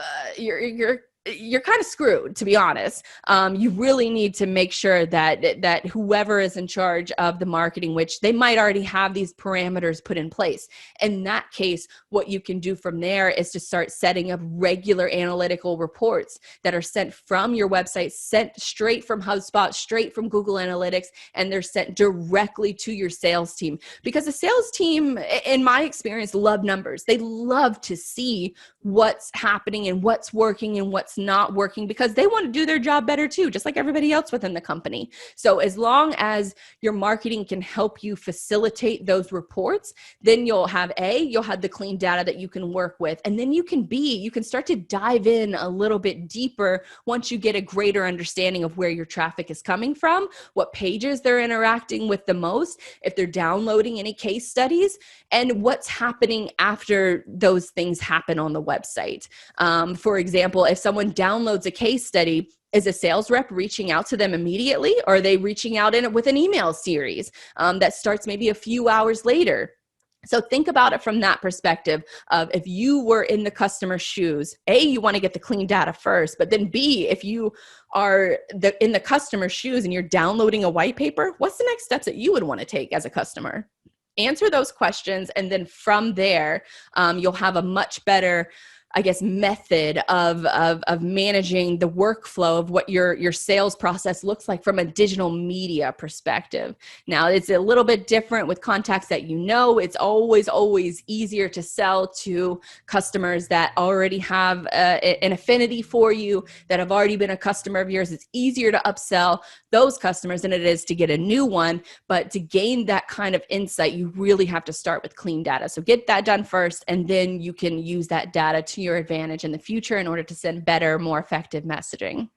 you're kind of screwed, to be honest. You really need to make sure that whoever is in charge of the marketing, which they might already have these parameters put in place. In that case, what you can do from there is to start setting up regular analytical reports that are sent from your website, sent straight from HubSpot, straight from Google Analytics, and they're sent directly to your sales team. Because the sales team, in my experience, love numbers. They love to see what's happening and what's working and what's not working, because they want to do their job better too, just like everybody else within the company. So as long as your marketing can help you facilitate those reports, then you'll have the clean data that you can work with. And then you can start to dive in a little bit deeper once you get a greater understanding of where your traffic is coming from, what pages they're interacting with the most, if they're downloading any case studies, and what's happening after those things happen on the website. For example, if someone downloads a case study, is a sales rep reaching out to them immediately, or are they reaching out with an email series that starts maybe a few hours later? So think about it from that perspective of, if you were in the customer's shoes, A, you want to get the clean data first, but then B, if you are in the customer's shoes and you're downloading a white paper, what's the next steps that you would want to take as a customer? Answer those questions, and then from there, you'll have a much better, I guess, method of managing the workflow of what your sales process looks like from a digital media perspective. Now, it's a little bit different with contacts that you know. It's always easier to sell to customers that already have an affinity for you, that have already been a customer of yours. It's easier to upsell those customers than it is to get a new one. But to gain that kind of insight, you really have to start with clean data. So get that done first, and then you can use that data to your advantage in the future in order to send better, more effective messaging.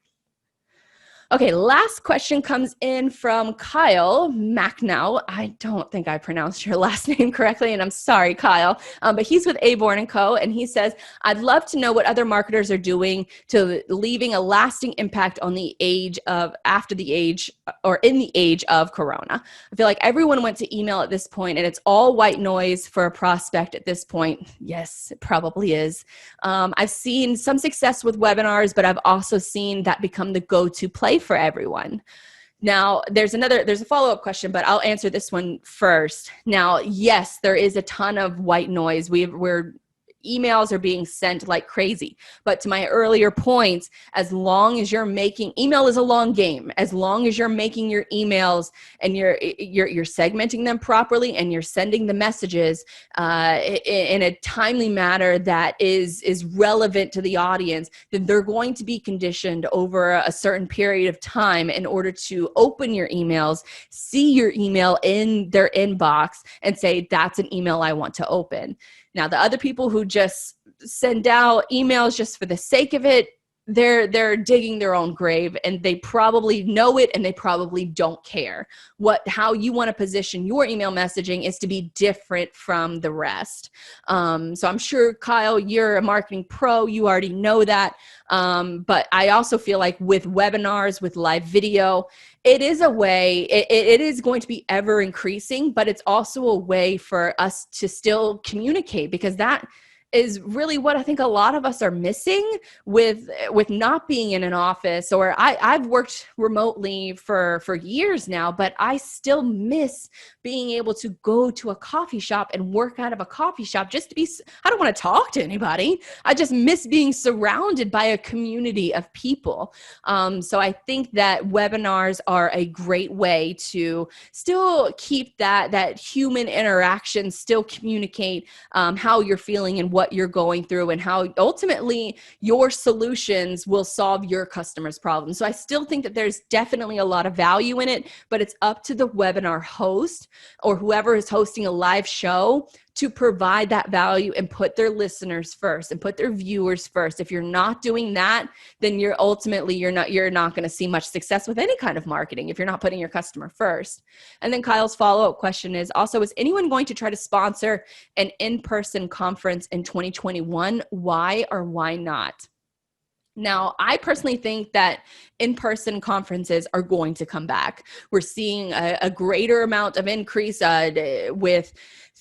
Okay, last question comes in from Kyle Macnow. I don't think I pronounced your last name correctly, and I'm sorry, Kyle. But he's with Aborn & Co., and he says, I'd love to know what other marketers are doing to leaving a lasting impact on the age of, after the age, or in the age of Corona. I feel like everyone went to email at this point, and it's all white noise for a prospect at this point. Yes, it probably is. I've seen some success with webinars, but I've also seen that become the go-to play for everyone. Now, there's a follow-up question, but I'll answer this one first. Now, yes, there is a ton of white noise. emails are being sent like crazy. But to my earlier points, as long as you're making, email is a long game. As long as you're making your emails and you're segmenting them properly and you're sending the messages in a timely manner that is relevant to the audience, then they're going to be conditioned over a certain period of time in order to open your emails, see your email in their inbox, and say, that's an email I want to open. Now, the other people who just send out emails just for the sake of it, they're digging their own grave, and they probably know it, and they probably don't care. How you want to position your email messaging is to be different from the rest. So I'm sure, Kyle, you're a marketing pro. You already know that. But I also feel like with webinars, with live video, it is a way, it is going to be ever increasing, but it's also a way for us to still communicate, because that is really what I think a lot of us are missing with not being in an office. Or I've worked remotely for years now, but I still miss being able to go to a coffee shop and work out of a coffee shop just to be, I don't want to talk to anybody. I just miss being surrounded by a community of people. So I think that webinars are a great way to still keep that human interaction, still communicate how you're feeling and what you're going through, and how ultimately your solutions will solve your customers' problems. So I still think that there's definitely a lot of value in it, but it's up to the webinar host or whoever is hosting a live show to provide that value and put their listeners first and put their viewers first. If you're not doing that, then you're not going to see much success with any kind of marketing if you're not putting your customer first. And then Kyle's follow-up question is also, is anyone going to try to sponsor an in-person conference in 2021? Why or why not? Now, I personally think that in-person conferences are going to come back. We're seeing a greater amount of increase with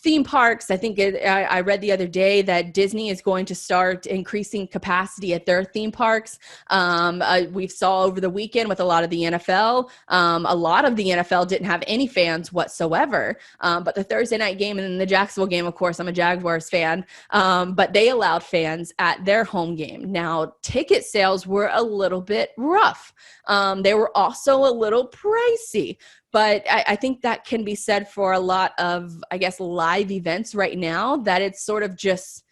theme parks. I think I read the other day that Disney is going to start increasing capacity at their theme parks. We saw over the weekend with a lot of the NFL. A lot of the NFL didn't have any fans whatsoever. But the Thursday night game and then the Jacksonville game, of course, I'm a Jaguars fan, but they allowed fans at their home game. Now, ticket sales were a little bit rough. They were also a little pricey. But I think that can be said for a lot of, I guess, live events right now, that it's sort of just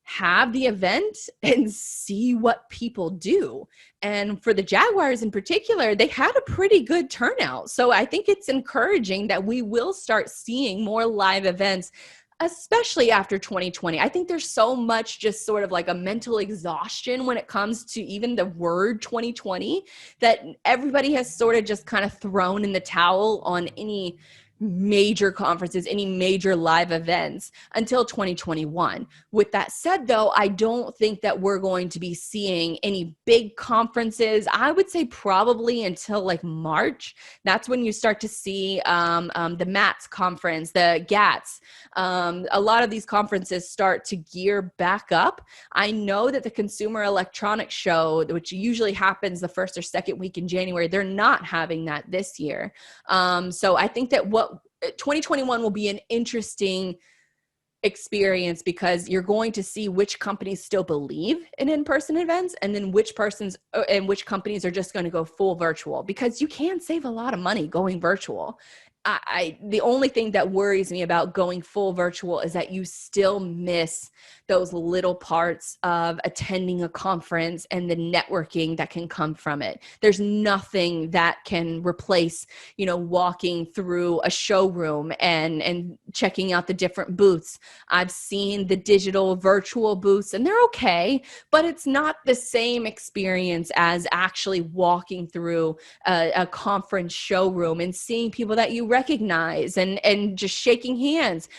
have the event and see what people do. And for the Jaguars in particular, they had a pretty good turnout. So I think it's encouraging that we will start seeing more live events, especially after 2020. I think there's so much just sort of like a mental exhaustion when it comes to even the word 2020, that everybody has sort of just kind of thrown in the towel on any major conferences, any major live events until 2021. With that said, though, I don't think that we're going to be seeing any big conferences. I would say probably until like March. That's when you start to see the MATS conference, the GATS. A lot of these conferences start to gear back up. I know that the Consumer Electronics Show, which usually happens the first or second week in January, they're not having that this year. So I think that 2021 will be an interesting experience, because you're going to see which companies still believe in in-person events, and then which companies are just going to go full virtual, because you can save a lot of money going virtual. The only thing that worries me about going full virtual is that you still miss those little parts of attending a conference and the networking that can come from it. There's nothing that can replace, walking through a showroom and checking out the different booths. I've seen the digital virtual booths, and they're okay, but it's not the same experience as actually walking through a conference showroom and seeing people that you recognize and just shaking hands,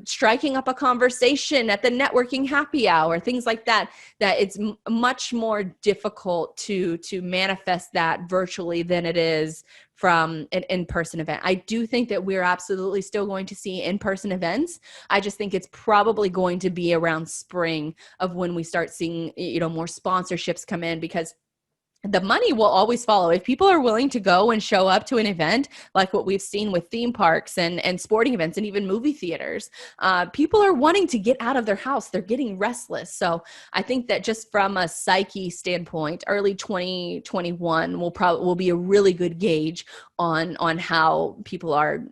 striking up a conversation at the networking happy hour, things like that, that it's much more difficult to manifest that virtually than it is from an in-person event. I do think that we're absolutely still going to see in-person events. I just think it's probably going to be around spring of when we start seeing, more sponsorships come in, because the money will always follow. If people are willing to go and show up to an event, like what we've seen with theme parks and sporting events and even movie theaters, people are wanting to get out of their house. They're getting restless. So I think that just from a psyche standpoint, early 2021 will be a really good gauge on how people are,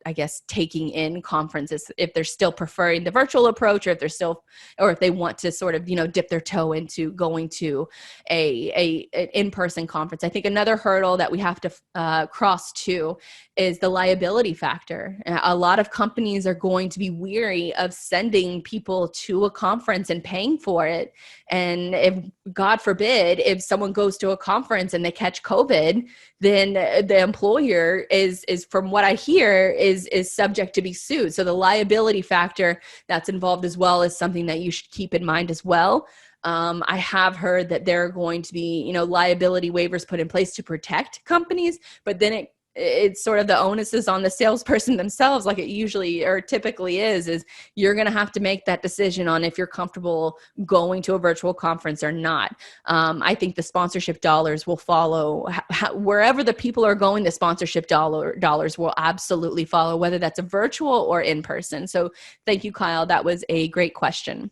I guess, taking in conferences, if they're still preferring the virtual approach, or if they want to sort of, dip their toe into going to an in-person conference. I think another hurdle that we have to cross too is the liability factor. A lot of companies are going to be weary of sending people to a conference and paying for it. And if, God forbid, if someone goes to a conference and they catch COVID, then the employer is from what I hear, is subject to be sued. So the liability factor that's involved as well is something that you should keep in mind as well. I have heard that there are going to be, liability waivers put in place to protect companies, but then it's sort of the onus is on the salesperson themselves, like it usually or typically is you're going to have to make that decision on if you're comfortable going to a virtual conference or not. I think the sponsorship dollars will follow wherever the people are going. The sponsorship dollars will absolutely follow, whether that's a virtual or in person. So thank you, Kyle. That was a great question.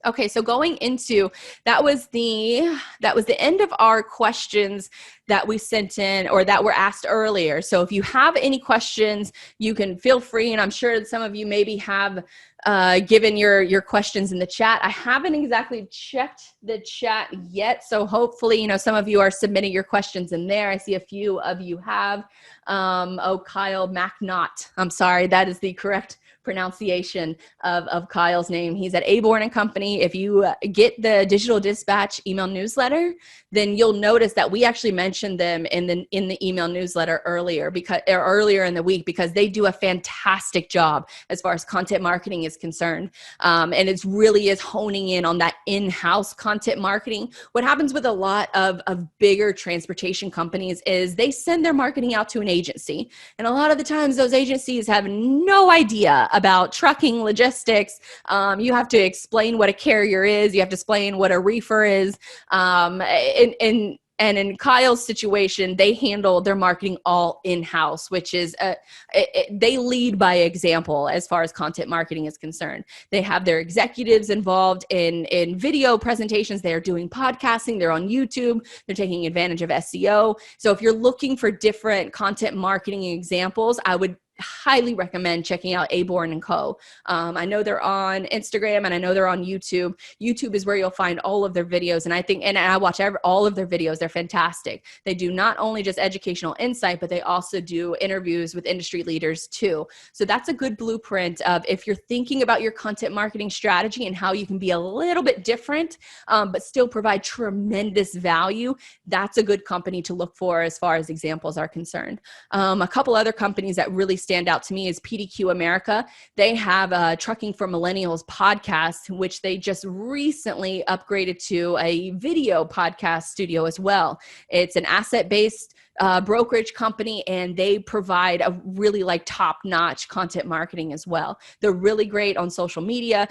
Okay, so going into that was the end of our questions that we sent in or that were asked earlier. So if you have any questions, you can feel free, and I'm sure that some of you maybe have given your questions in the chat. I haven't exactly checked the chat yet, so hopefully, some of you are submitting your questions in there. I see a few of you have. Kyle MacNaught. I'm sorry, that is the correct pronunciation of Kyle's name. He's at Aborn & Company. If you get the Digital Dispatch email newsletter, then you'll notice that we actually mentioned them in the email newsletter earlier in the week, because they do a fantastic job as far as content marketing is concerned. And it really is honing in on that in-house content marketing. What happens with a lot of bigger transportation companies is they send their marketing out to an agency. And a lot of the times those agencies have no idea about trucking logistics. You have to explain what a carrier is. You have to explain what a reefer is. And in Kyle's situation, they handle their marketing all in-house, which is they lead by example as far as content marketing is concerned. They have their executives involved in video presentations. They are doing podcasting. They're on YouTube. They're taking advantage of SEO. So if you're looking for different content marketing examples, I would highly recommend checking out Aborn & Co. I know they're on Instagram and I know they're on YouTube. YouTube is where you'll find all of their videos. And I watch all of their videos. They're fantastic. They do not only just educational insight, but they also do interviews with industry leaders too. So that's a good blueprint of if you're thinking about your content marketing strategy and how you can be a little bit different, but still provide tremendous value. That's a good company to look for as far as examples are concerned. A couple other companies that really stand out to me is PDQ America. They have a Trucking for Millennials podcast, which they just recently upgraded to a video podcast studio as well. It's an asset-based brokerage company, and they provide a really top-notch content marketing as well. They're really great on social media.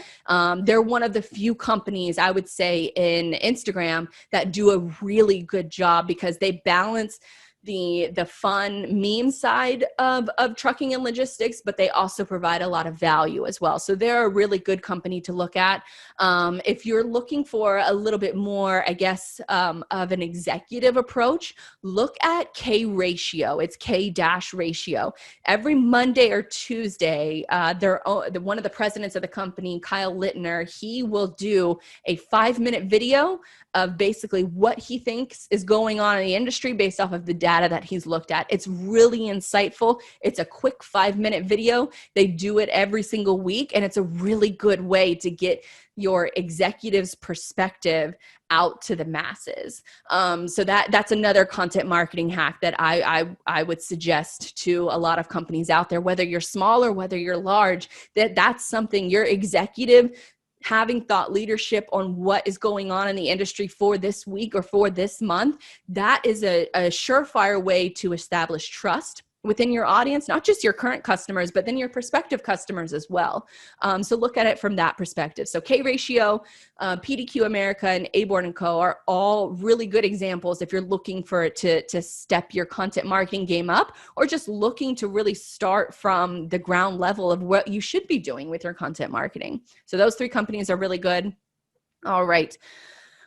They're one of the few companies, I would say, in Instagram that do a really good job because they balance the fun meme side of trucking and logistics, but they also provide a lot of value as well. So they're a really good company to look at. If you're looking for a little bit more, I guess, of an executive approach, look at K-Ratio. It's K-Ratio. Every Monday or Tuesday, one of the presidents of the company, Kyle Littner, he will do a 5-minute video of basically what he thinks is going on in the industry based off of the data that he's looked at. It's really insightful. It's a quick 5-minute video. They do it every single week, and it's a really good way to get your executive's perspective out to the masses. So that's another content marketing hack that I would suggest to a lot of companies out there, whether you're small or whether you're large, that's something your executive having thought leadership on what is going on in the industry for this week or for this month. That is a surefire way to establish trust. within your audience, not just your current customers, but then your prospective customers as well. So look at it from that perspective. So K-Ratio, PDQ America, and Aborn & Co. are all really good examples if you're looking for it to step your content marketing game up, or just looking to really start from the ground level of what you should be doing with your content marketing. So those 3 companies are really good. All right.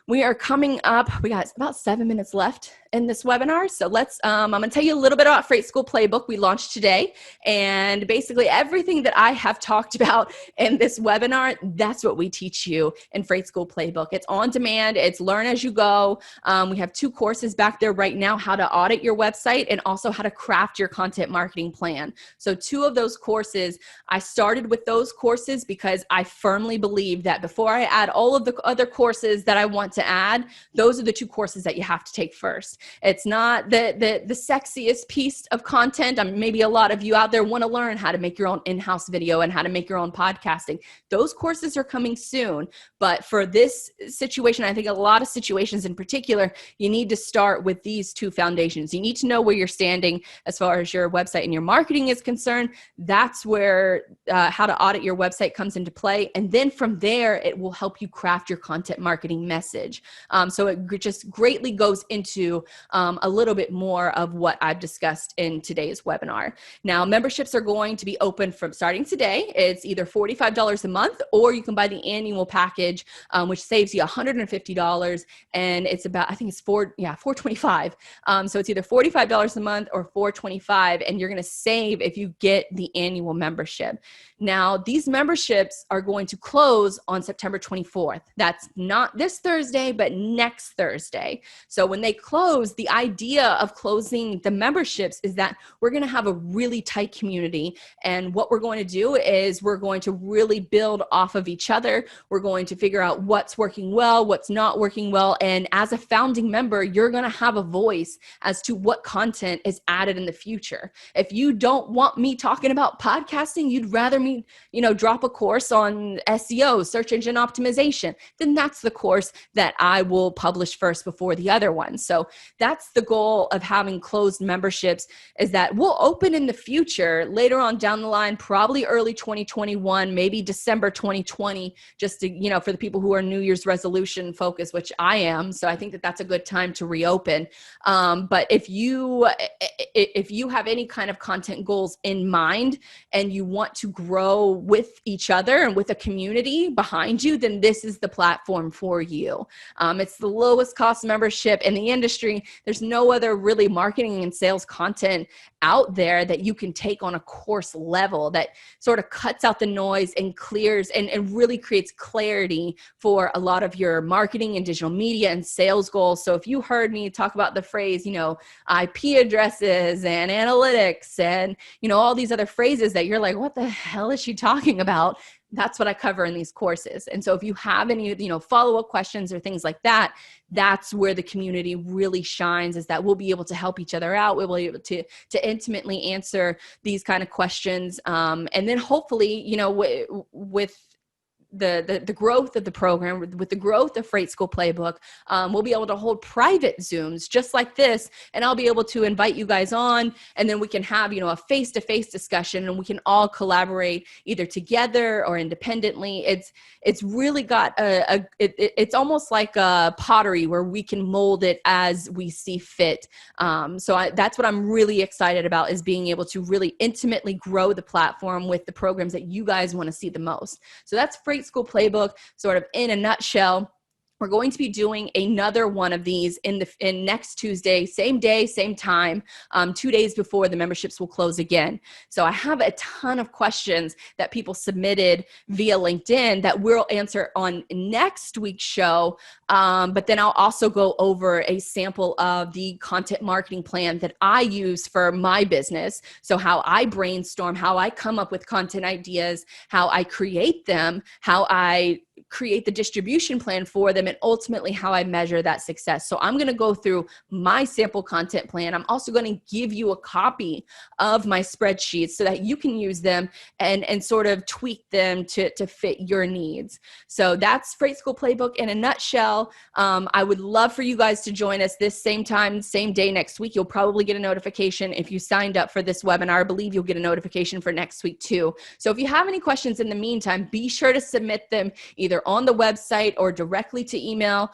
We are coming up. We got about 7 minutes left in this webinar. So I'm going to tell you a little bit about Freight School Playbook we launched today. And basically everything that I have talked about in this webinar, that's what we teach you in Freight School Playbook. It's on demand. It's learn as you go. We have 2 courses back there right now, how to audit your website and also how to craft your content marketing plan. So 2 of those courses, I started with those courses because I firmly believe that before I add all of the other courses that I want to add, those are the 2 courses that you have to take first. It's not the sexiest piece of content. Maybe a lot of you out there want to learn how to make your own in-house video and how to make your own podcasting. Those courses are coming soon. But for this situation, I think a lot of situations in particular, you need to start with these 2 foundations. You need to know where you're standing as far as your website and your marketing is concerned. That's where how to audit your website comes into play. And then from there, it will help you craft your content marketing message. So it just greatly goes into a little bit more of what I've discussed in today's webinar. Now, memberships are going to be open from starting today. It's either $45 a month, or you can buy the annual package, which saves you $150. And it's about, I think it's $425. So it's either $45 a month or $425, and you're going to save if you get the annual membership. Now, these memberships are going to close on September 24th. That's not this Thursday, but next Thursday. So when they close, the idea of closing the memberships is that we're going to have a really tight community. And what we're going to do is we're going to really build off of each other. We're going to figure out what's working well, what's not working well. And as a founding member, you're going to have a voice as to what content is added in the future. If you don't want me talking about podcasting, you'd rather me, drop a course on SEO, search engine optimization, then that's the course that I will publish first before the other one. So that's the goal of having closed memberships, is that we'll open in the future later on down the line, probably early 2021, maybe December 2020, just to, for the people who are New Year's resolution focused, which I am. So I think that that's a good time to reopen. But if you have any kind of content goals in mind and you want to grow with each other and with a community behind you, then this is the platform for you. It's the lowest cost membership in the industry. There's no other really marketing and sales content out there that you can take on a course level that sort of cuts out the noise and clears and really creates clarity for a lot of your marketing and digital media and sales goals. So if you heard me talk about the phrase, IP addresses and analytics and, all these other phrases that you're like, what the hell is she talking about? That's what I cover in these courses. And so if you have any, follow-up questions or things like that, that's where the community really shines, is that we'll be able to help each other out. We'll be able to intimately answer these kind of questions. And then hopefully, with the growth of the program, with the growth of Freight School Playbook, we'll be able to hold private Zooms just like this, and I'll be able to invite you guys on, and then we can have, a face-to-face discussion, and we can all collaborate either together or independently. It's really got it's almost like a pottery where we can mold it as we see fit. That's what I'm really excited about, is being able to really intimately grow the platform with the programs that you guys want to see the most. So that's Freight School Playbook, sort of in a nutshell. We're going to be doing another one of these in next Tuesday, same day, same time, 2 days before the memberships will close again. So I have a ton of questions that people submitted via LinkedIn that we'll answer on next week's show. But then I'll also go over a sample of the content marketing plan that I use for my business. So how I brainstorm, how I come up with content ideas, how I create them, how I create the distribution plan for them, and ultimately how I measure that success. So I'm going to go through my sample content plan. I'm also going to give you a copy of my spreadsheets so that you can use them and sort of tweak them to fit your needs. So that's Freight School Playbook in a nutshell. I would love for you guys to join us this same time, same day next week. You'll probably get a notification if you signed up for this webinar. I believe you'll get a notification for next week too. So if you have any questions in the meantime, be sure to submit them either on the website or directly to email.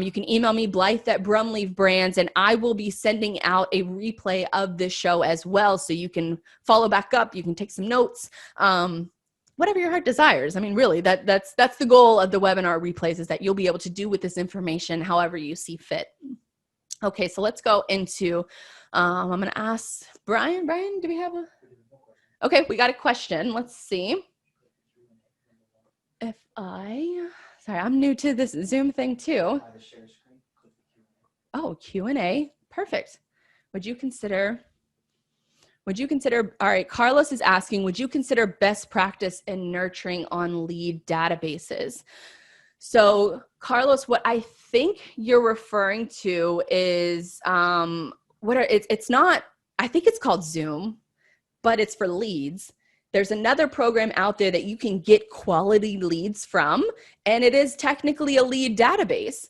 You can email me, Blythe at Brumleve Brands, and I will be sending out a replay of this show as well, so you can follow back up. You can take some notes. Whatever your heart desires. I mean, really, that's the goal of the webinar replays, is that you'll be able to do with this information however you see fit. Okay, so let's go into, I'm going to ask Brian. Brian, do we have a? Okay, we got a question. Let's see. Sorry, I'm new to this Zoom thing too. Oh, Q&A. Perfect. Would you consider, all right, Carlos is asking, would you consider best practice in nurturing on lead databases? So Carlos, what I think you're referring to is, it's not, I think it's called Zoom, but it's for leads. There's another program out there that you can get quality leads from, and it is technically a lead database.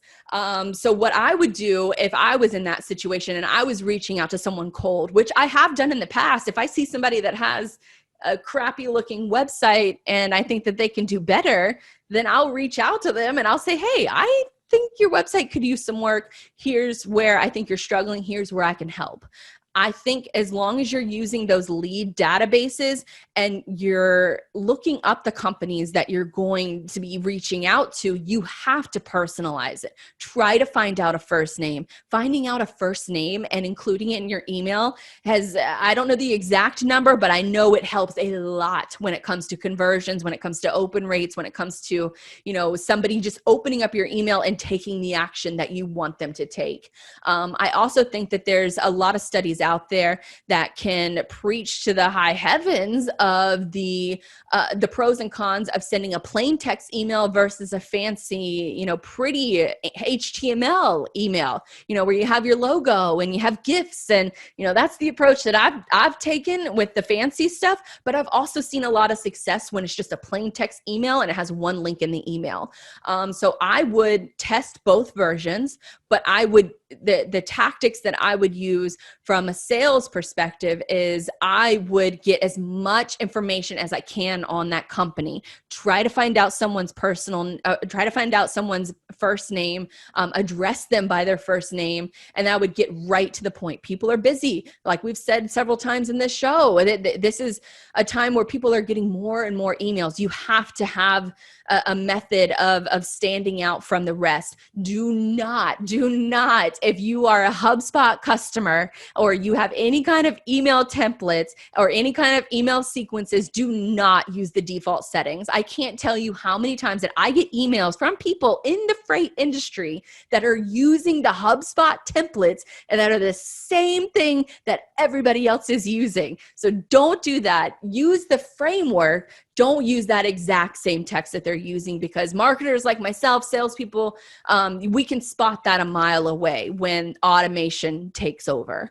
So what I would do if I was in that situation and I was reaching out to someone cold, which I have done in the past, if I see somebody that has a crappy looking website and I think that they can do better, then I'll reach out to them and I'll say, hey, I think your website could use some work. Here's where I think you're struggling. Here's where I can help. I think as long as you're using those lead databases and you're looking up the companies that you're going to be reaching out to, you have to personalize it. Try to find out a first name. Finding out a first name and including it in your email I don't know the exact number, but I know it helps a lot when it comes to conversions, when it comes to open rates, when it comes to, somebody just opening up your email and taking the action that you want them to take. I also think that there's a lot of studies out there that can preach to the high heavens of the pros and cons of sending a plain text email versus a fancy, pretty HTML email, where you have your logo and you have GIFs, and that's the approach that I've taken with the fancy stuff. But I've also seen a lot of success when it's just a plain text email and it has one link in the email. So I would test both versions, but the tactics that I would use from a sales perspective is I would get as much information as I can on that company. Try to find out someone's first name, address them by their first name, and that would get right to the point. People are busy. Like we've said several times in this show, this is a time where people are getting more and more emails. You have to have a method of standing out from the rest. Do not, if you are a HubSpot customer or you have any kind of email templates or any kind of email sequences, do not use the default settings. I can't tell you how many times that I get emails from people in the freight industry that are using the HubSpot templates and that are the same thing that everybody else is using. So don't do that. Use the framework. Don't use that exact same text that they're using, because marketers like myself, salespeople, we can spot that a mile away when automation takes over.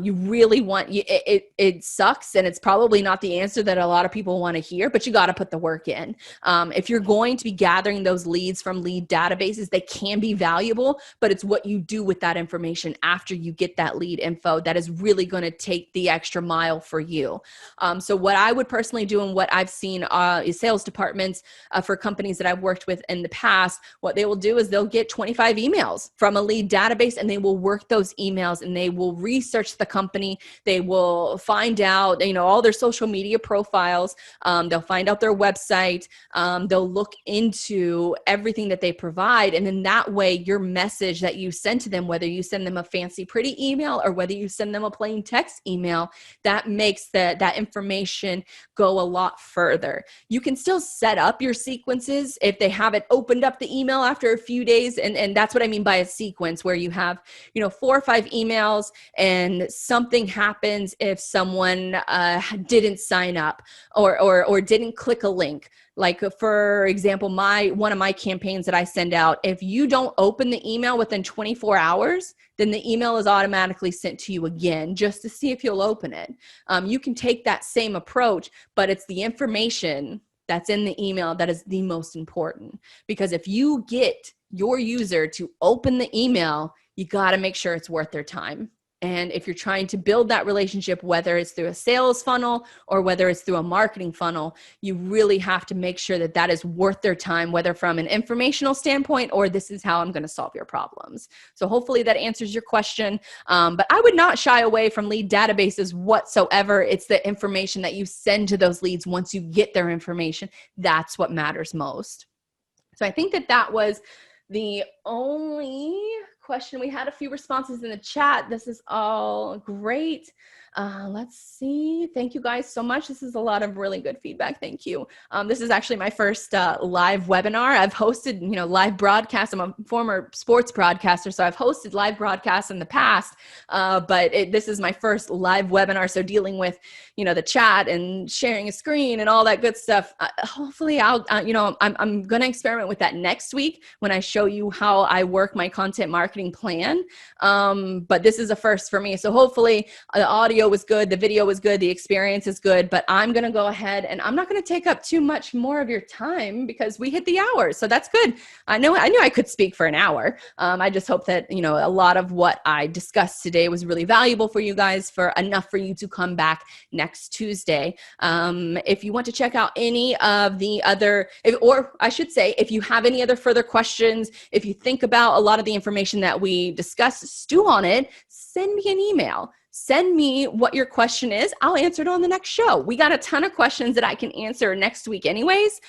You really want, it sucks, and it's probably not the answer that a lot of people want to hear, but you got to put the work in. If you're going to be gathering those leads from lead databases, they can be valuable, but it's what you do with that information after you get that lead info that is really going to take the extra mile for you. So what I would personally do, and what I've seen sales departments for companies that I've worked with in the past, what they will do is they'll get 25 emails from a lead database, and they will work those emails and they will research the company. They will find out, all their social media profiles. They'll find out their website. They'll look into everything that they provide. And then that way, your message that you send to them, whether you send them a fancy, pretty email or whether you send them a plain text email, that makes that information go a lot further. You can still set up your sequences if they haven't opened up the email after a few days. And that's what I mean by a sequence, where you have, 4 or 5 emails and something happens if someone didn't sign up or didn't click a link. Like for example, one of my campaigns that I send out, if you don't open the email within 24 hours, then the email is automatically sent to you again just to see if you'll open it. You can take that same approach, but it's the information that's in the email that is the most important. Because if you get your user to open the email, you got to make sure it's worth their time. And if you're trying to build that relationship, whether it's through a sales funnel or whether it's through a marketing funnel, you really have to make sure that that is worth their time, whether from an informational standpoint or this is how I'm going to solve your problems. So hopefully that answers your question. But I would not shy away from lead databases whatsoever. It's the information that you send to those leads once you get their information. That's what matters most. So I think that was the only question. We had a few responses in the chat. This is all great. Let's see. Thank you guys so much. This is a lot of really good feedback. Thank you. This is actually my first live webinar. I've hosted, live broadcasts. I'm a former sports broadcaster, so I've hosted live broadcasts in the past, but this is my first live webinar. So dealing with, the chat and sharing a screen and all that good stuff. Hopefully I'm going to experiment with that next week when I show you how I work my content marketing plan. But this is a first for me. So hopefully the audio was good, the video was good, the experience is good, but I'm going to go ahead and I'm not going to take up too much more of your time because we hit the hour. So that's good. I knew I could speak for an hour. I just hope that, a lot of what I discussed today was really valuable for you guys, for enough for you to come back next Tuesday. If you want to check out any of the other, if you have any other further questions, if you think about a lot of the information that we discussed, stew on it, send me an email. Send me what your question is. I'll answer it on the next show. We got a ton of questions that I can answer next week anyways.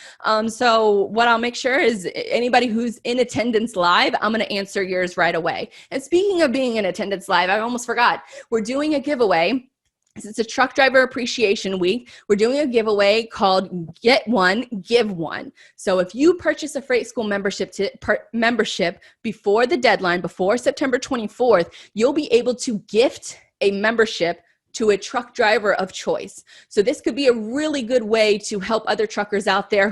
So what I'll make sure is anybody who's in attendance live, I'm going to answer yours right away. And speaking of being in attendance live, I almost forgot. We're doing a giveaway. It's a Truck Driver Appreciation Week. We're doing a giveaway called Get One, Give One. So if you purchase a Freight School membership before the deadline, before September 24th, you'll be able to gift a membership to a truck driver of choice. So this could be a really good way to help other truckers out there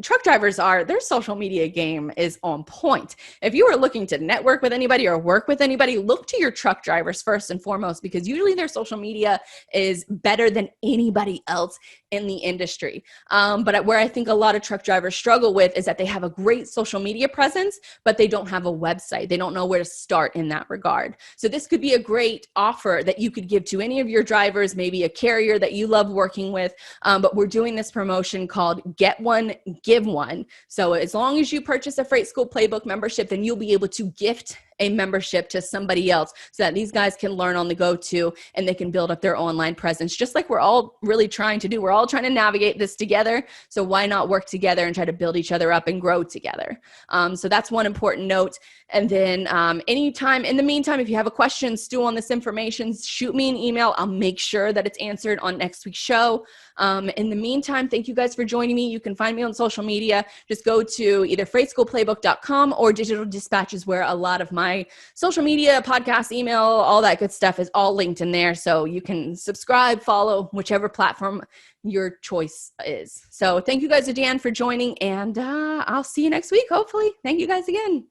truck drivers their social media game is on point. If you are looking to network with anybody or work with anybody, look to your truck drivers first and foremost, because usually their social media is better than anybody else in the industry. But where I think a lot of truck drivers struggle with is that they have a great social media presence, but they don't have a website. They don't know where to start in that regard. So this could be a great offer that you could give to any of your drivers, maybe a carrier that you love working with. But we're doing this promotion called Get One, Give One. So as long as you purchase a Freight School Playbook membership, then you'll be able to gift a membership to somebody else so that these guys can learn on the go too, and they can build up their online presence, just like we're all really trying to do. We're all trying to navigate this together. So why not work together and try to build each other up and grow together? So that's one important note. And then anytime, in the meantime, if you have a question, stew on this information, shoot me an email. I'll make sure that it's answered on next week's show. In the meantime, thank you guys for joining me. You can find me on social media. Just go to either freightschoolplaybook.com or Digital Dispatches, where a lot of my social media, podcast, email, all that good stuff is all linked in there. So you can subscribe, follow, whichever platform your choice is. So thank you guys again for joining, and I'll see you next week, hopefully. Thank you guys again.